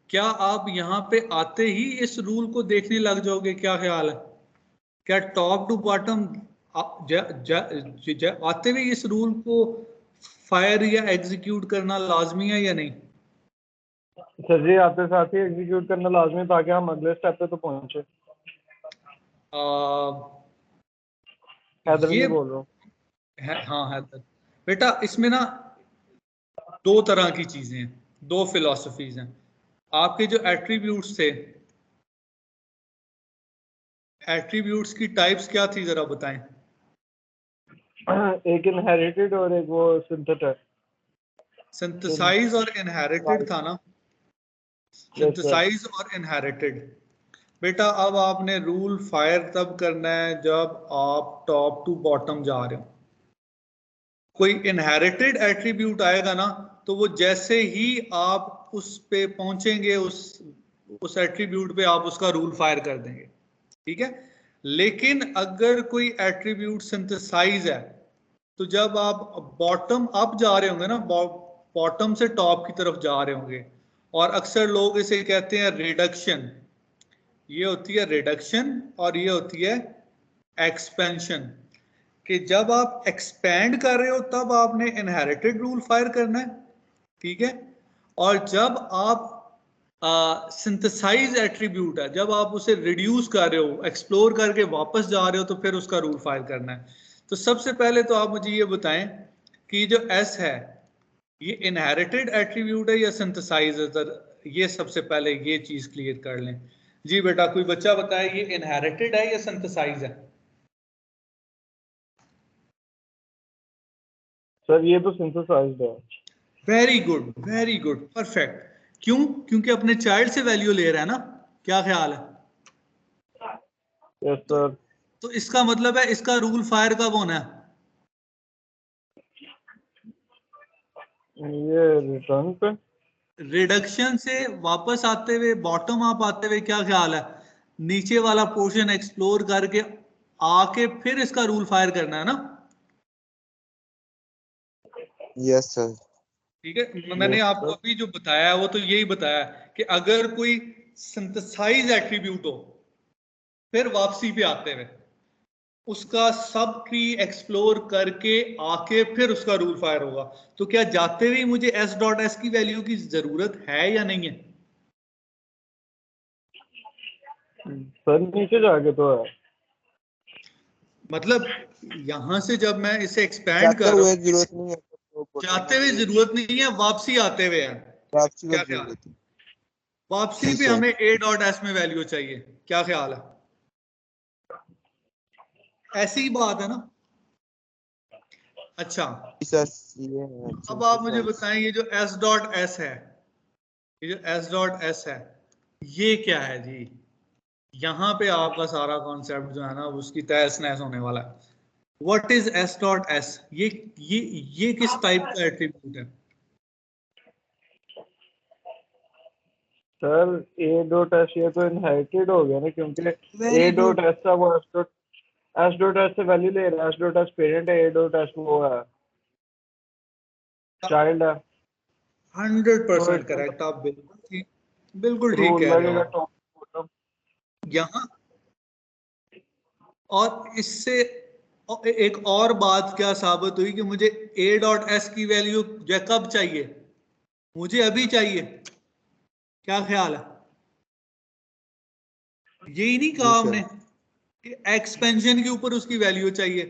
क्या आप यहाँ पे आते ही इस रूल को देखने लग जाओगे? क्या ख्याल है, क्या टॉप टू बॉटम आते हुए इस रूल को फायर या एग्जीक्यूट करना लाजमी है या नहीं? सर जी आपके साथ ही एग्जीक्यूट करना लाजमी है ताकि हम अगले स्टेप पे तो पहुंचे। हैदर ये भी बोल रहा हूँ। हाँ हैदर बेटा, इसमें ना दो तरह की चीजें हैं, दो फिलॉसफीज हैं। आपके जो एट्रीब्यूट्स थे, एट्रीब्यूट्स की टाइप्स क्या थी जरा बताएं। एक इनहेरिटेड और एक वो सिंथेटिक। सिंथेसाइज और इनहेरिटेड था ना, सिंथेसाइज और इनहेरिटेड। बेटा अब आपने रूल फायर तब करना है जब आप टॉप टू बॉटम जा रहे हो। कोई इनहेरिटेड एट्रीब्यूट आएगा ना, तो वो जैसे ही आप उस पे पहुंचेंगे, उस एट्रीब्यूट पे आप उसका रूल फायर कर देंगे, ठीक है। लेकिन अगर कोई एट्रीब्यूट सिंथेसाइज है, तो जब आप बॉटम अप जा रहे होंगे ना, बॉटम से टॉप की तरफ जा रहे होंगे, और अक्सर लोग इसे कहते हैं रिडक्शन। ये होती है रिडक्शन और ये होती है एक्सपेंशन। कि जब आप एक्सपैंड कर रहे हो तब आपने इनहेरिटेड रूल फायर करना है, ठीक है। और जब आप सिंथेसाइज एट्रीब्यूट है, जब आप उसे रिड्यूस कर रहे हो, एक्सप्लोर करके वापस जा रहे हो, तो फिर उसका रूल फायर करना है। तो सबसे पहले तो आप मुझे ये बताएं कि जो एस है ये इनहेरिटेड एट्रीब्यूट है या सिंथेसाइज है। ये सबसे पहले ये चीज क्लियर कर लें। जी बेटा, कोई बच्चा बताए ये इनहेरिटेड है या सिंथेसाइज है। सर ये तो सिंथेसाइज्ड है। Very good, very good, perfect. क्यों? क्योंकि अपने चाइल्ड से वैल्यू ले रहा है ना, क्या ख्याल है। Yes sir. तो इसका मतलब है इसका रूल फायर कब होना है। ये रिटर्न पे रिडक्शन से वापस आते हुए, बॉटम अप आते हुए, क्या ख्याल है, नीचे वाला पोर्शन एक्सप्लोर करके आके फिर इसका रूल फायर करना है ना। Yes sir. ठीक है, मैंने Yes, आपको sir. अभी जो बताया है वो तो यही बताया कि अगर कोई सिंथेसाइज एट्रीब्यूट हो, फिर वापसी पे आते हुए उसका सब ट्री एक्सप्लोर करके आके फिर उसका रूल फायर होगा। तो क्या जाते हुए मुझे एस डॉट एस की वैल्यू की जरूरत है या नहीं है। सर नीचे जाके तो है। मतलब यहां से जब मैं इसे एक्सपैंड जाते कर रहा हुए हूं, जरूरत नहीं है तो जाते हुए जरूरत नहीं है, वापसी आते हुए है। वापसी क्या में ख्याल है, जरूरत है। वापसी जी पे सर। हमें ए डॉट एस में वैल्यू चाहिए, क्या ख्याल है। ऐसी ही बात है ना। अच्छा, सर ये है अब आप मुझे synthesize। बताएं ये जो एस डॉट एस है, ये जो एस डॉट एस है ये क्या है जी। यहां पे आपका सारा कॉन्सेप्ट जो है ना उसकी तहस नहस होने वाला है। What is S dot S, ये किस टाइप का एट्रीब्यूट है। सर ए डॉट एस ये तो इनहेरिटेड हो गया ना, क्योंकि वेरी ए डॉट गुड, एस था वो एस डॉट एस से वैल्यू ले रहा है। एस डॉट एस पेरेंट है, ए डॉट एस वो है चाइल्ड है। 100% तो करेक्ट। आप बिल्कुल ठीक रूल कह रहे हो लगेगा आप। Top bottom. यहाँ और इससे एक और बात क्या साबित हुई कि मुझे ए डॉट एस की वैल्यू जो कब चाहिए, मुझे अभी चाहिए। क्या ख्याल है, यही नहीं कहा जी हमने सर। कि एक्सपेंशन के ऊपर उसकी वैल्यू चाहिए।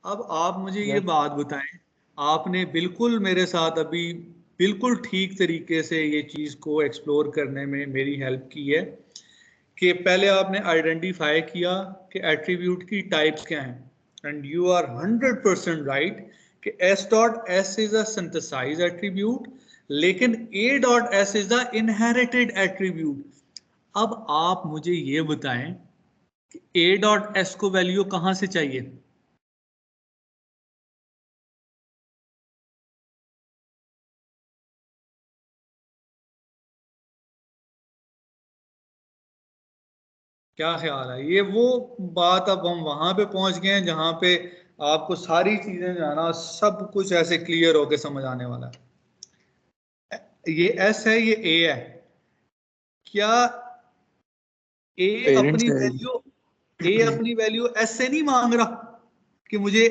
अब आप मुझे ये यस बात बताएं, आपने बिल्कुल मेरे साथ अभी बिल्कुल ठीक तरीके से ये चीज को एक्सप्लोर करने में मेरी हेल्प की है कि पहले आपने आइडेंटिफाई किया कि एट्रीब्यूट की टाइप्स क्या हैं, एंड यू आर 100% राइट कि S dot S is a synthesise attribute, लेकिन A dot S is the inherited attribute. अब आप मुझे ये बताएं कि ए डॉट एस को वैल्यू कहां से चाहिए। क्या ख्याल है, ये वो बात, अब हम वहां पे पहुंच गए हैं जहां पे आपको सारी चीजें जो है ना सब कुछ ऐसे क्लियर होके समझ आने वाला है। ये एस है, ये ए है। क्या ए पेरेंट्स अपनी है। वैल्यू, ए अपनी वैल्यू एस से नहीं मांग रहा कि मुझे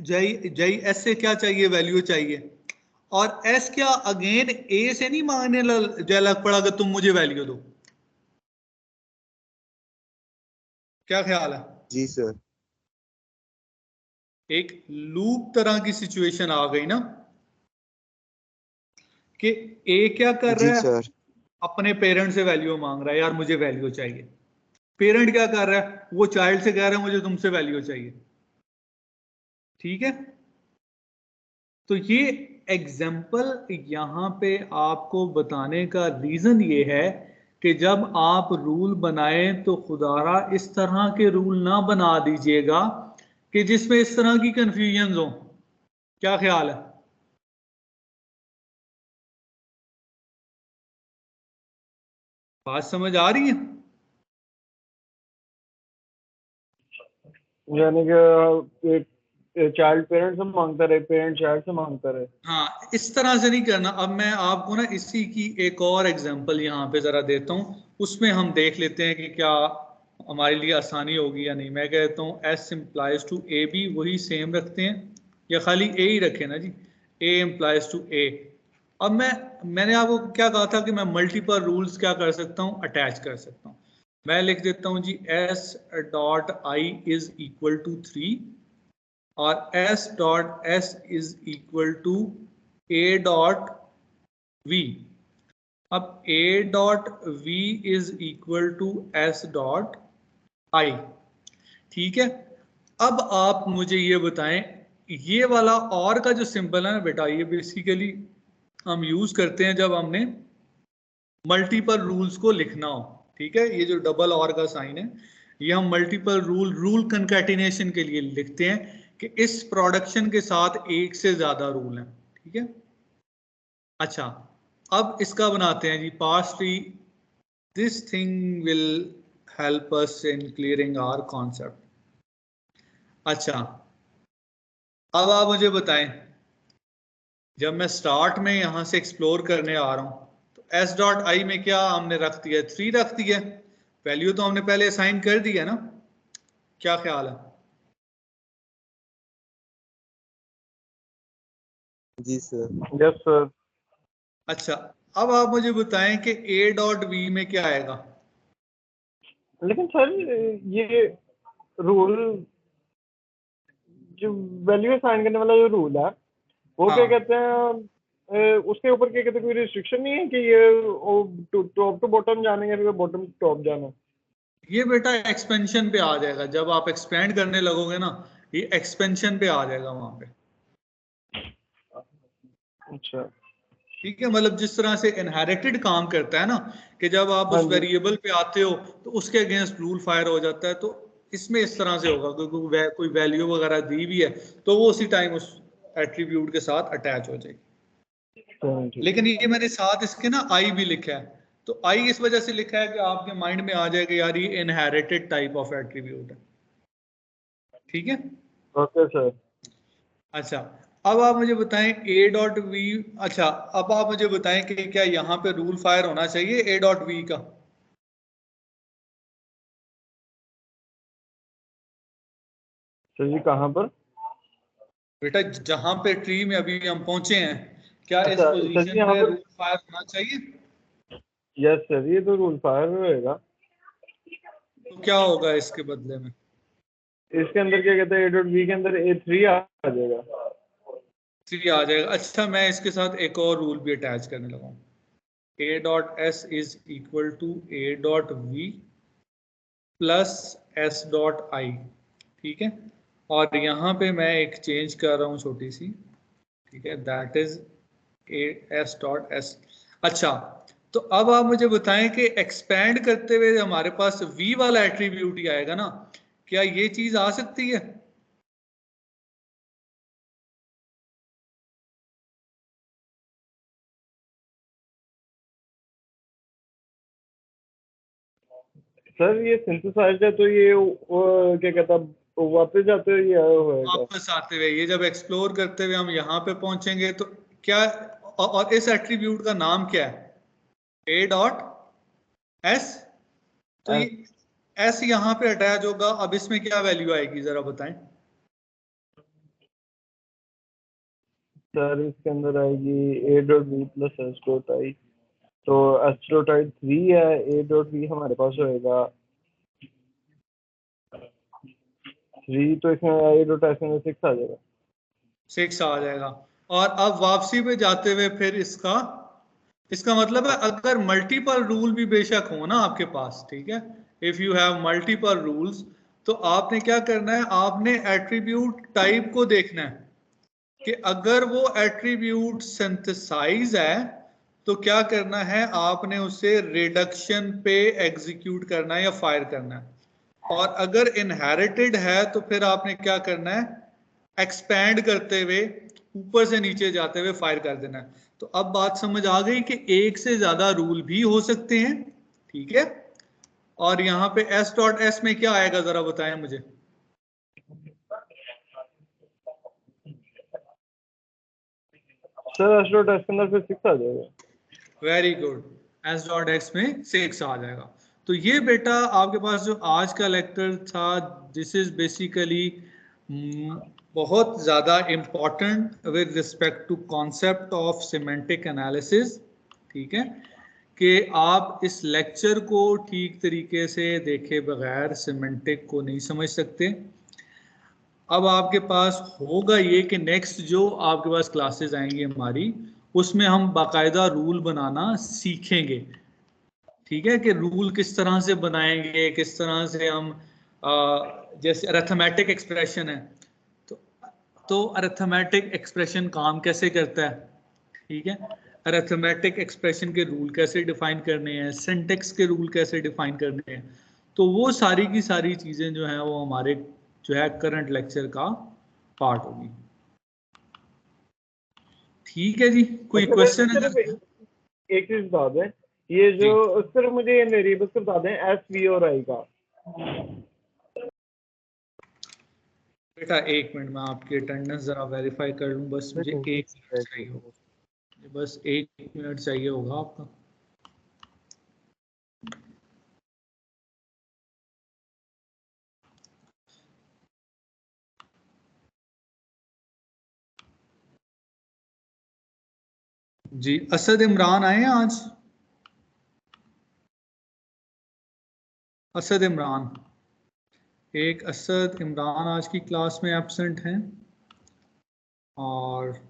जय जय एस से क्या चाहिए, वैल्यू चाहिए। और एस क्या अगेन ए से नहीं मांगने लग पड़ा कि तुम मुझे वैल्यू दो? क्या ख्याल है? जी सर। एक लूप तरह की सिचुएशन आ गई ना कि ए क्या कर जी रहा है, सर। अपने पेरेंट से वैल्यू मांग रहा है, यार मुझे वैल्यू चाहिए। पेरेंट क्या कर रहा है, वो चाइल्ड से कह रहा है मुझे तुमसे वैल्यू चाहिए। ठीक है, तो ये एग्जाम्पल यहां पे आपको बताने का रीजन ये है कि जब आप रूल बनाएं तो खुदारा इस तरह के रूल ना बना दीजिएगा कि जिसमें इस तरह की कंफ्यूजन हो। क्या ख्याल है? बात समझ आ रही है? यानी कि चाइल्ड पेरेंट से मांगता रहे, पेरेंट चाइल्ड से मांगता रहे। हाँ, इस तरह से नहीं करना। अब मैं आपको ना इसी की एक और एग्जांपल यहाँ पे जरा देता हूँ, उसमें हम देख लेते हैं कि क्या हमारे लिए आसानी होगी या नहीं। मैं कहता हूँ s implies to A b, वही सेम रखते हैं या खाली ए ही रखें ना जी, ए इम्प्लाइज टू ए। अब मैंने आपको क्या कहा था कि मैं मल्टीपल रूल्स क्या कर सकता हूँ, अटैच कर सकता हूँ। मैं लिख देता हूँ जी s dot i is equal to 3 और s dot s is equal to a dot v। अब a dot v is equal to s dot i। ठीक है, अब आप मुझे ये बताएं, ये वाला और का जो सिंबल है ना बेटा, ये बेसिकली हम यूज करते हैं जब हमने मल्टीपल रूल्स को लिखना हो। ठीक है, ये जो डबल और का साइन है, ये हम मल्टीपल रूल कंकैटिनेशन के लिए लिखते हैं कि इस प्रोडक्शन के साथ एक से ज्यादा रूल हैं। ठीक है, अच्छा अब इसका बनाते हैं जी पास्ट tree. This thing will help us in clearing our concept. अच्छा, अब आप मुझे बताएं, जब मैं स्टार्ट में यहां से एक्सप्लोर करने आ रहा हूं तो एस डॉट आई में क्या हमने रख दिया, 3 रख दिया। वैल्यू तो हमने पहले असाइन कर दिया ना। क्या ख्याल है? जी सर। Yes sir. अच्छा, अब आप मुझे बताएं कि ए डॉट बी में क्या आएगा। लेकिन सर ये रूल जो वैल्यू असाइन करने वाला जो रूल है वो क्या हाँ, कहते हैं, उसके ऊपर क्या कहते हैं, कोई रिस्ट्रिक्शन नहीं है कि ये टॉप टू बॉटम जाना है या फिर बॉटम टू टॉप जाना है? ये बेटा एक्सपेंशन पे आ जाएगा, जब आप एक्सपेंड करने लगोगे ना, ये एक्सपेंशन पे आ जाएगा वहां पे। अच्छा। ठीक है, मतलब जिस तरह से इनहेरिटेड काम करता है ना, कि जब आप हाँ उस जी। वेरिएबल पे आते हो तो उसके अगेंस्ट रूल फायर हो जाता है। तो इसमें इस तरह से होगा, क्योंकि कोई वैल्यू वगैरह दी हुई है तो वो उसी टाइम उस एट्रीब्यूट के साथ अटैच हो जाएगी। ठीक। लेकिन ये मैंने साथ इसके ना आई भी लिखा है, तो आई इस वजह से लिखा है कि आपके माइंड में आ जाएगा यार ये इनहेरिटेड टाइप ऑफ एट्रीब्यूट है। ठीक है, ओके सर। अच्छा अब आप मुझे बताएं ए डॉट वी। अच्छा, अब आप मुझे बताएं कि क्या यहाँ पे रूल फायर होना चाहिए ए डॉट वी का? सर जी कहाँ पर? बेटा जहां पे ट्री में अभी हम पहुंचे हैं, क्या इस अच्छा सर जी पोजीशन यहाँ पे पर। रूल फायर होना चाहिए? यस सर, ये तो रूल फायर होएगा। तो क्या होगा इसके बदले में? इसके अंदर क्या कहते हैं, ए डॉट बी के अंदर A3 आ जाएगा। 3 आ जाएगा। अच्छा, मैं इसके साथ एक और रूल भी अटैच करने लगा हूँ, a dot S is equal to A dot v plus s dot i. ठीक है, और यहाँ पे मैं एक चेंज कर रहा हूँ छोटी सी। ठीक है, that is A S dot S. अच्छा, तो अब आप मुझे बताएं कि एक्सपैंड करते हुए हमारे पास वी वाला एट्रीब्यूट ही आएगा ना, क्या ये चीज आ सकती है? सर ये सिंथेसाइज्ड है तो ये क्या कहता है वापस जाते हुए ये होएगा। वापस आते हुए ये जब एक्सप्लोर करते हुए हम यहाँ पे पहुंचेंगे तो क्या, और इस एट्रीब्यूट का नाम क्या है? ए डॉट एस। तो ये एस यहाँ पे अटैच होगा। अब इसमें क्या वैल्यू आएगी जरा बताएं। सर इसके अंदर आएगी a dot b plus s dot i, तो एस डॉट आई 3 है, ए डॉट बी हमारे पास होएगा 3, तो इसमें ए डॉट एस में 6 आ जाएगा। 6 आ जाएगा। और अब वापसी पे जाते हुए फिर इसका मतलब है अगर मल्टीपल रूल भी बेशक हो ना आपके पास, ठीक है, if you have multiple rules, तो आपने क्या करना है, आपने एट्रीब्यूट टाइप को देखना है कि अगर वो एट्रीब्यूट सिंथेसाइज है तो क्या करना है, आपने उसे रिडक्शन पे एग्जीक्यूट करना है या फायर करना है, और अगर इनहेरिटेड है तो फिर आपने क्या करना है, एक्सपैंड करते हुए ऊपर से नीचे जाते हुए फायर कर देना है। तो अब बात समझ आ गई कि एक से ज्यादा रूल भी हो सकते हैं, ठीक है। और यहाँ पे s डॉट एस में क्या आएगा जरा बताएं मुझे। सर एस डॉट एस के अंदर फिर 6 आ जाएगा। Very good, S dot x में 6 आ जाएगा। तो ये बेटा आपके पास जो आज का लेक्चर था, दिस इज बेसिकली बहुत ज़्यादा important with respect to concept of semantic analysis, ठीक है, कि आप इस लेक्चर को ठीक तरीके से देखे बगैर सिमेंटिक को नहीं समझ सकते। अब आपके पास होगा ये कि नेक्स्ट जो आपके पास क्लासेस आएंगी हमारी, उसमें हम बाकायदा रूल बनाना सीखेंगे, ठीक है, कि रूल किस तरह से बनाएंगे, किस तरह से हम जैसे अरिथमेटिक एक्सप्रेशन है तो अरिथमेटिक एक्सप्रेशन काम कैसे करता है, ठीक है, अरिथमेटिक एक्सप्रेशन के रूल कैसे डिफाइन करने हैं, सिंटेक्स के रूल कैसे डिफाइन करने हैं, तो वो सारी की सारी चीज़ें जो हैं वो हमारे जो है करंट लेक्चर का पार्ट होगी। ठीक है जी, कोई क्वेश्चन है? एक चीज बता दें, ये जो सिर्फ मुझे ये वेरिएबल्स बता दें एस वी और आई का। बेटा एक मिनट में आपकी अटेंडेंस जरा वेरीफाई कर लूं, बस मुझे 1 मिनट चाहिए होगा, बस 1 मिनट चाहिए होगा आपका। जी असद इमरान आए हैं आज? असद इमरान, एक असद इमरान आज की क्लास में एब्सेंट हैं, और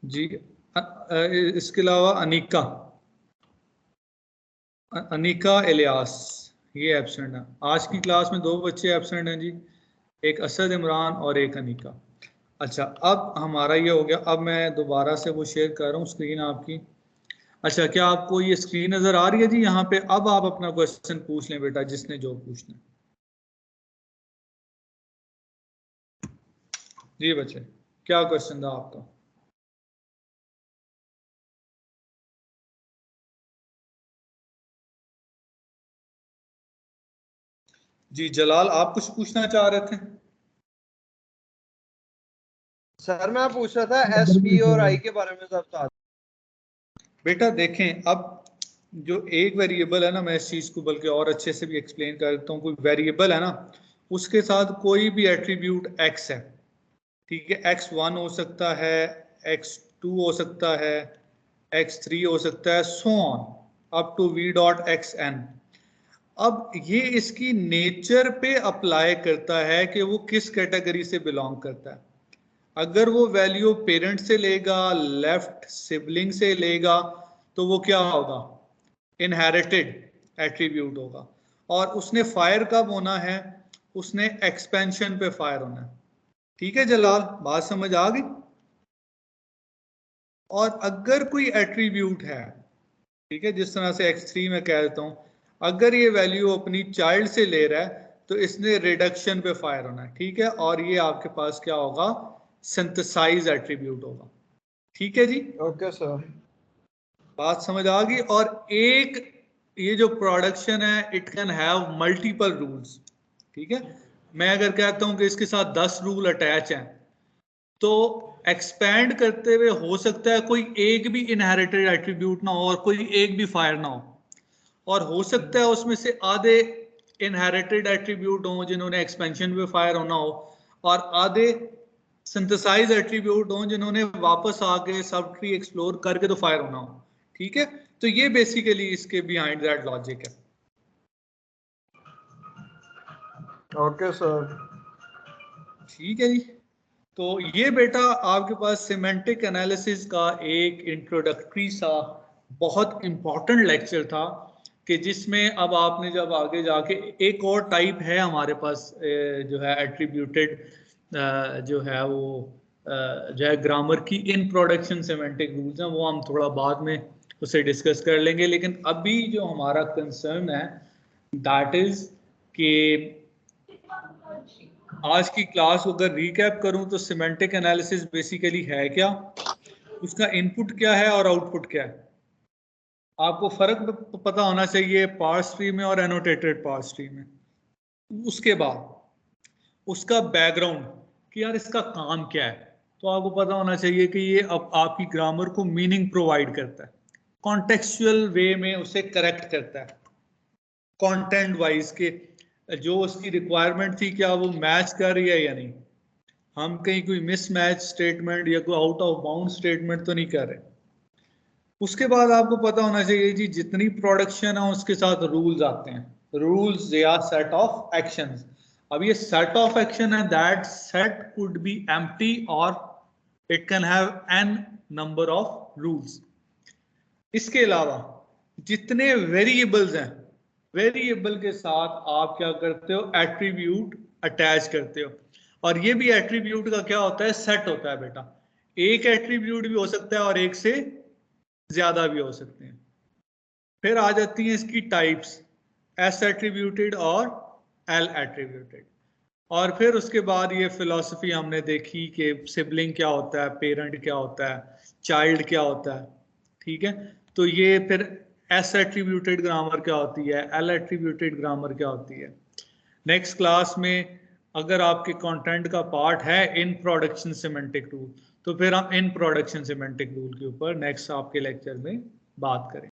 जी इसके अलावा अनिका इलियास ये एब्सेंट है। आज की क्लास में 2 बच्चे एब्सेंट हैं जी, एक असद इमरान और एक अनिका। अच्छा अब हमारा ये हो गया, अब मैं दोबारा से वो शेयर कर रहा हूँ स्क्रीन आपकी। अच्छा क्या आपको ये स्क्रीन नजर आ रही है जी यहाँ पे? अब आप अपना क्वेश्चन पूछ लें बेटा, जिसने जो पूछना है। जी बच्चे क्या क्वेश्चन था आपका? जी जलाल आप कुछ पूछना चाह रहे थे? सर मैं पूछ रहा था एस वी और आई के बारे में बता। बेटा देखें, अब जो एक वेरिएबल है ना, मैं इस चीज को बल्कि और अच्छे से भी एक्सप्लेन कर देता हूँ। कोई वेरिएबल है ना, उसके साथ कोई भी एट्रीब्यूट x है, ठीक है, x1 हो सकता है, x2 हो सकता है, x3 हो सकता है, so on up to v dot xn। अब ये इसकी नेचर पे अप्लाई करता है कि वो किस कैटेगरी से बिलोंग करता है। अगर वो वैल्यू पेरेंट से लेगा, लेफ्ट सिबलिंग से लेगा, तो वो क्या होगा, इनहेरिटेड एट्रीब्यूट होगा। और उसने फायर कब होना है, उसने एक्सपेंशन पे फायर होना है। ठीक है जलाल, बात समझ आ गई। और अगर कोई एट्रीब्यूट है, ठीक है, जिस तरह से x3 में कह देता हूं, अगर ये वैल्यू अपनी चाइल्ड से ले रहा है तो इसने रिडक्शन पे फायर होना है। ठीक है, और ये आपके पास क्या होगा, सिंथेसाइज एट्रीब्यूट होगा। ठीक है जी, ओके सर। बात समझ आ गई। और एक ये जो प्रोडक्शन है, it can have multiple rules. ठीक है, मैं अगर कहता हूं कि इसके साथ 10 रूल अटैच हैं, तो एक्सपैंड करते हुए हो सकता है कोई एक भी इनहेरिटेड एट्रीब्यूट ना हो और कोई एक भी फायर ना हो, और हो सकता है उसमें से आधे इनहेरिटेड एट्रीब्यूट हों जिन्होंने एक्सपेंशन पे फायर होना हो, और आधे सिंथेसाइज एट्रीब्यूट हों जिन्होंने वापस आके सब ट्री एक्सप्लोर करके तो फायर होना हो। ठीक है, तो ये बेसिकली इसके बिहाइंड दैट लॉजिक है। Okay sir. ठीक है जी, तो ये बेटा आपके पास सिमेंटिक एनालिसिस का एक इंट्रोडक्टरी सा बहुत इंपॉर्टेंट लेक्चर था, कि जिसमें अब आपने जब आगे जाके एक और टाइप है हमारे पास जो है एट्रीब्यूटेड जो है वो जो है ग्रामर की इन प्रोडक्शन सिमेंटिक रूल्स हैं, वो हम थोड़ा बाद में उसे डिस्कस कर लेंगे। लेकिन अभी जो हमारा कंसर्न है दैट इज कि आज की क्लास को अगर रिकैप करूं तो सिमेंटिक एनालिसिस बेसिकली है क्या, उसका इनपुट क्या है और आउटपुट क्या है। आपको फर्क पता होना चाहिए पार्स ट्री में और एनोटेटेड पार्स ट्री में। उसके बाद उसका बैकग्राउंड कि यार इसका काम क्या है, तो आपको पता होना चाहिए कि ये अब आपकी ग्रामर को मीनिंग प्रोवाइड करता है, कॉन्टेक्चुअल वे में उसे करेक्ट करता है, कंटेंट वाइज के जो उसकी रिक्वायरमेंट थी क्या वो मैच कर रही है या नहीं, हम कहीं कोई मिसमैच स्टेटमेंट या कोई आउट ऑफ बाउंड स्टेटमेंट तो नहीं कर रहे। उसके बाद आपको पता होना चाहिए जी जितनी प्रोडक्शन है उसके साथ रूल्स आते हैं, rules they are set of actions. अब ये सेट ऑफ एक्शन है, that set could be empty और it can have an number of rules. इसके अलावा जितने वेरिएबल्स हैं, वेरिएबल के साथ आप क्या करते हो, एट्रीब्यूट अटैच करते हो, और ये भी एट्रीब्यूट का क्या होता है, सेट होता है बेटा। एक एट्रीब्यूट भी हो सकता है और एक से ज्यादा भी हो सकते हैं। फिर आ जाती हैं इसकी टाइप्स, एस एट्रीब्यूटेड और एल एट्रीब्यूटेड। और फिर उसके बाद ये फिलॉसफी हमने देखी कि सिबलिंग क्या होता है, पेरेंट क्या होता है, चाइल्ड क्या होता है। ठीक है, तो ये फिर एस एट्रीब्यूटेड ग्रामर क्या होती है, एल एट्रीब्यूटेड ग्रामर क्या होती है। नेक्स्ट क्लास में अगर आपके कंटेंट का पार्ट है इन प्रोडक्शन सिमेंटिक रूल, तो फिर हम इन प्रोडक्शन सिमेंटिक रूल के ऊपर नेक्स्ट आपके लेक्चर में बात करें।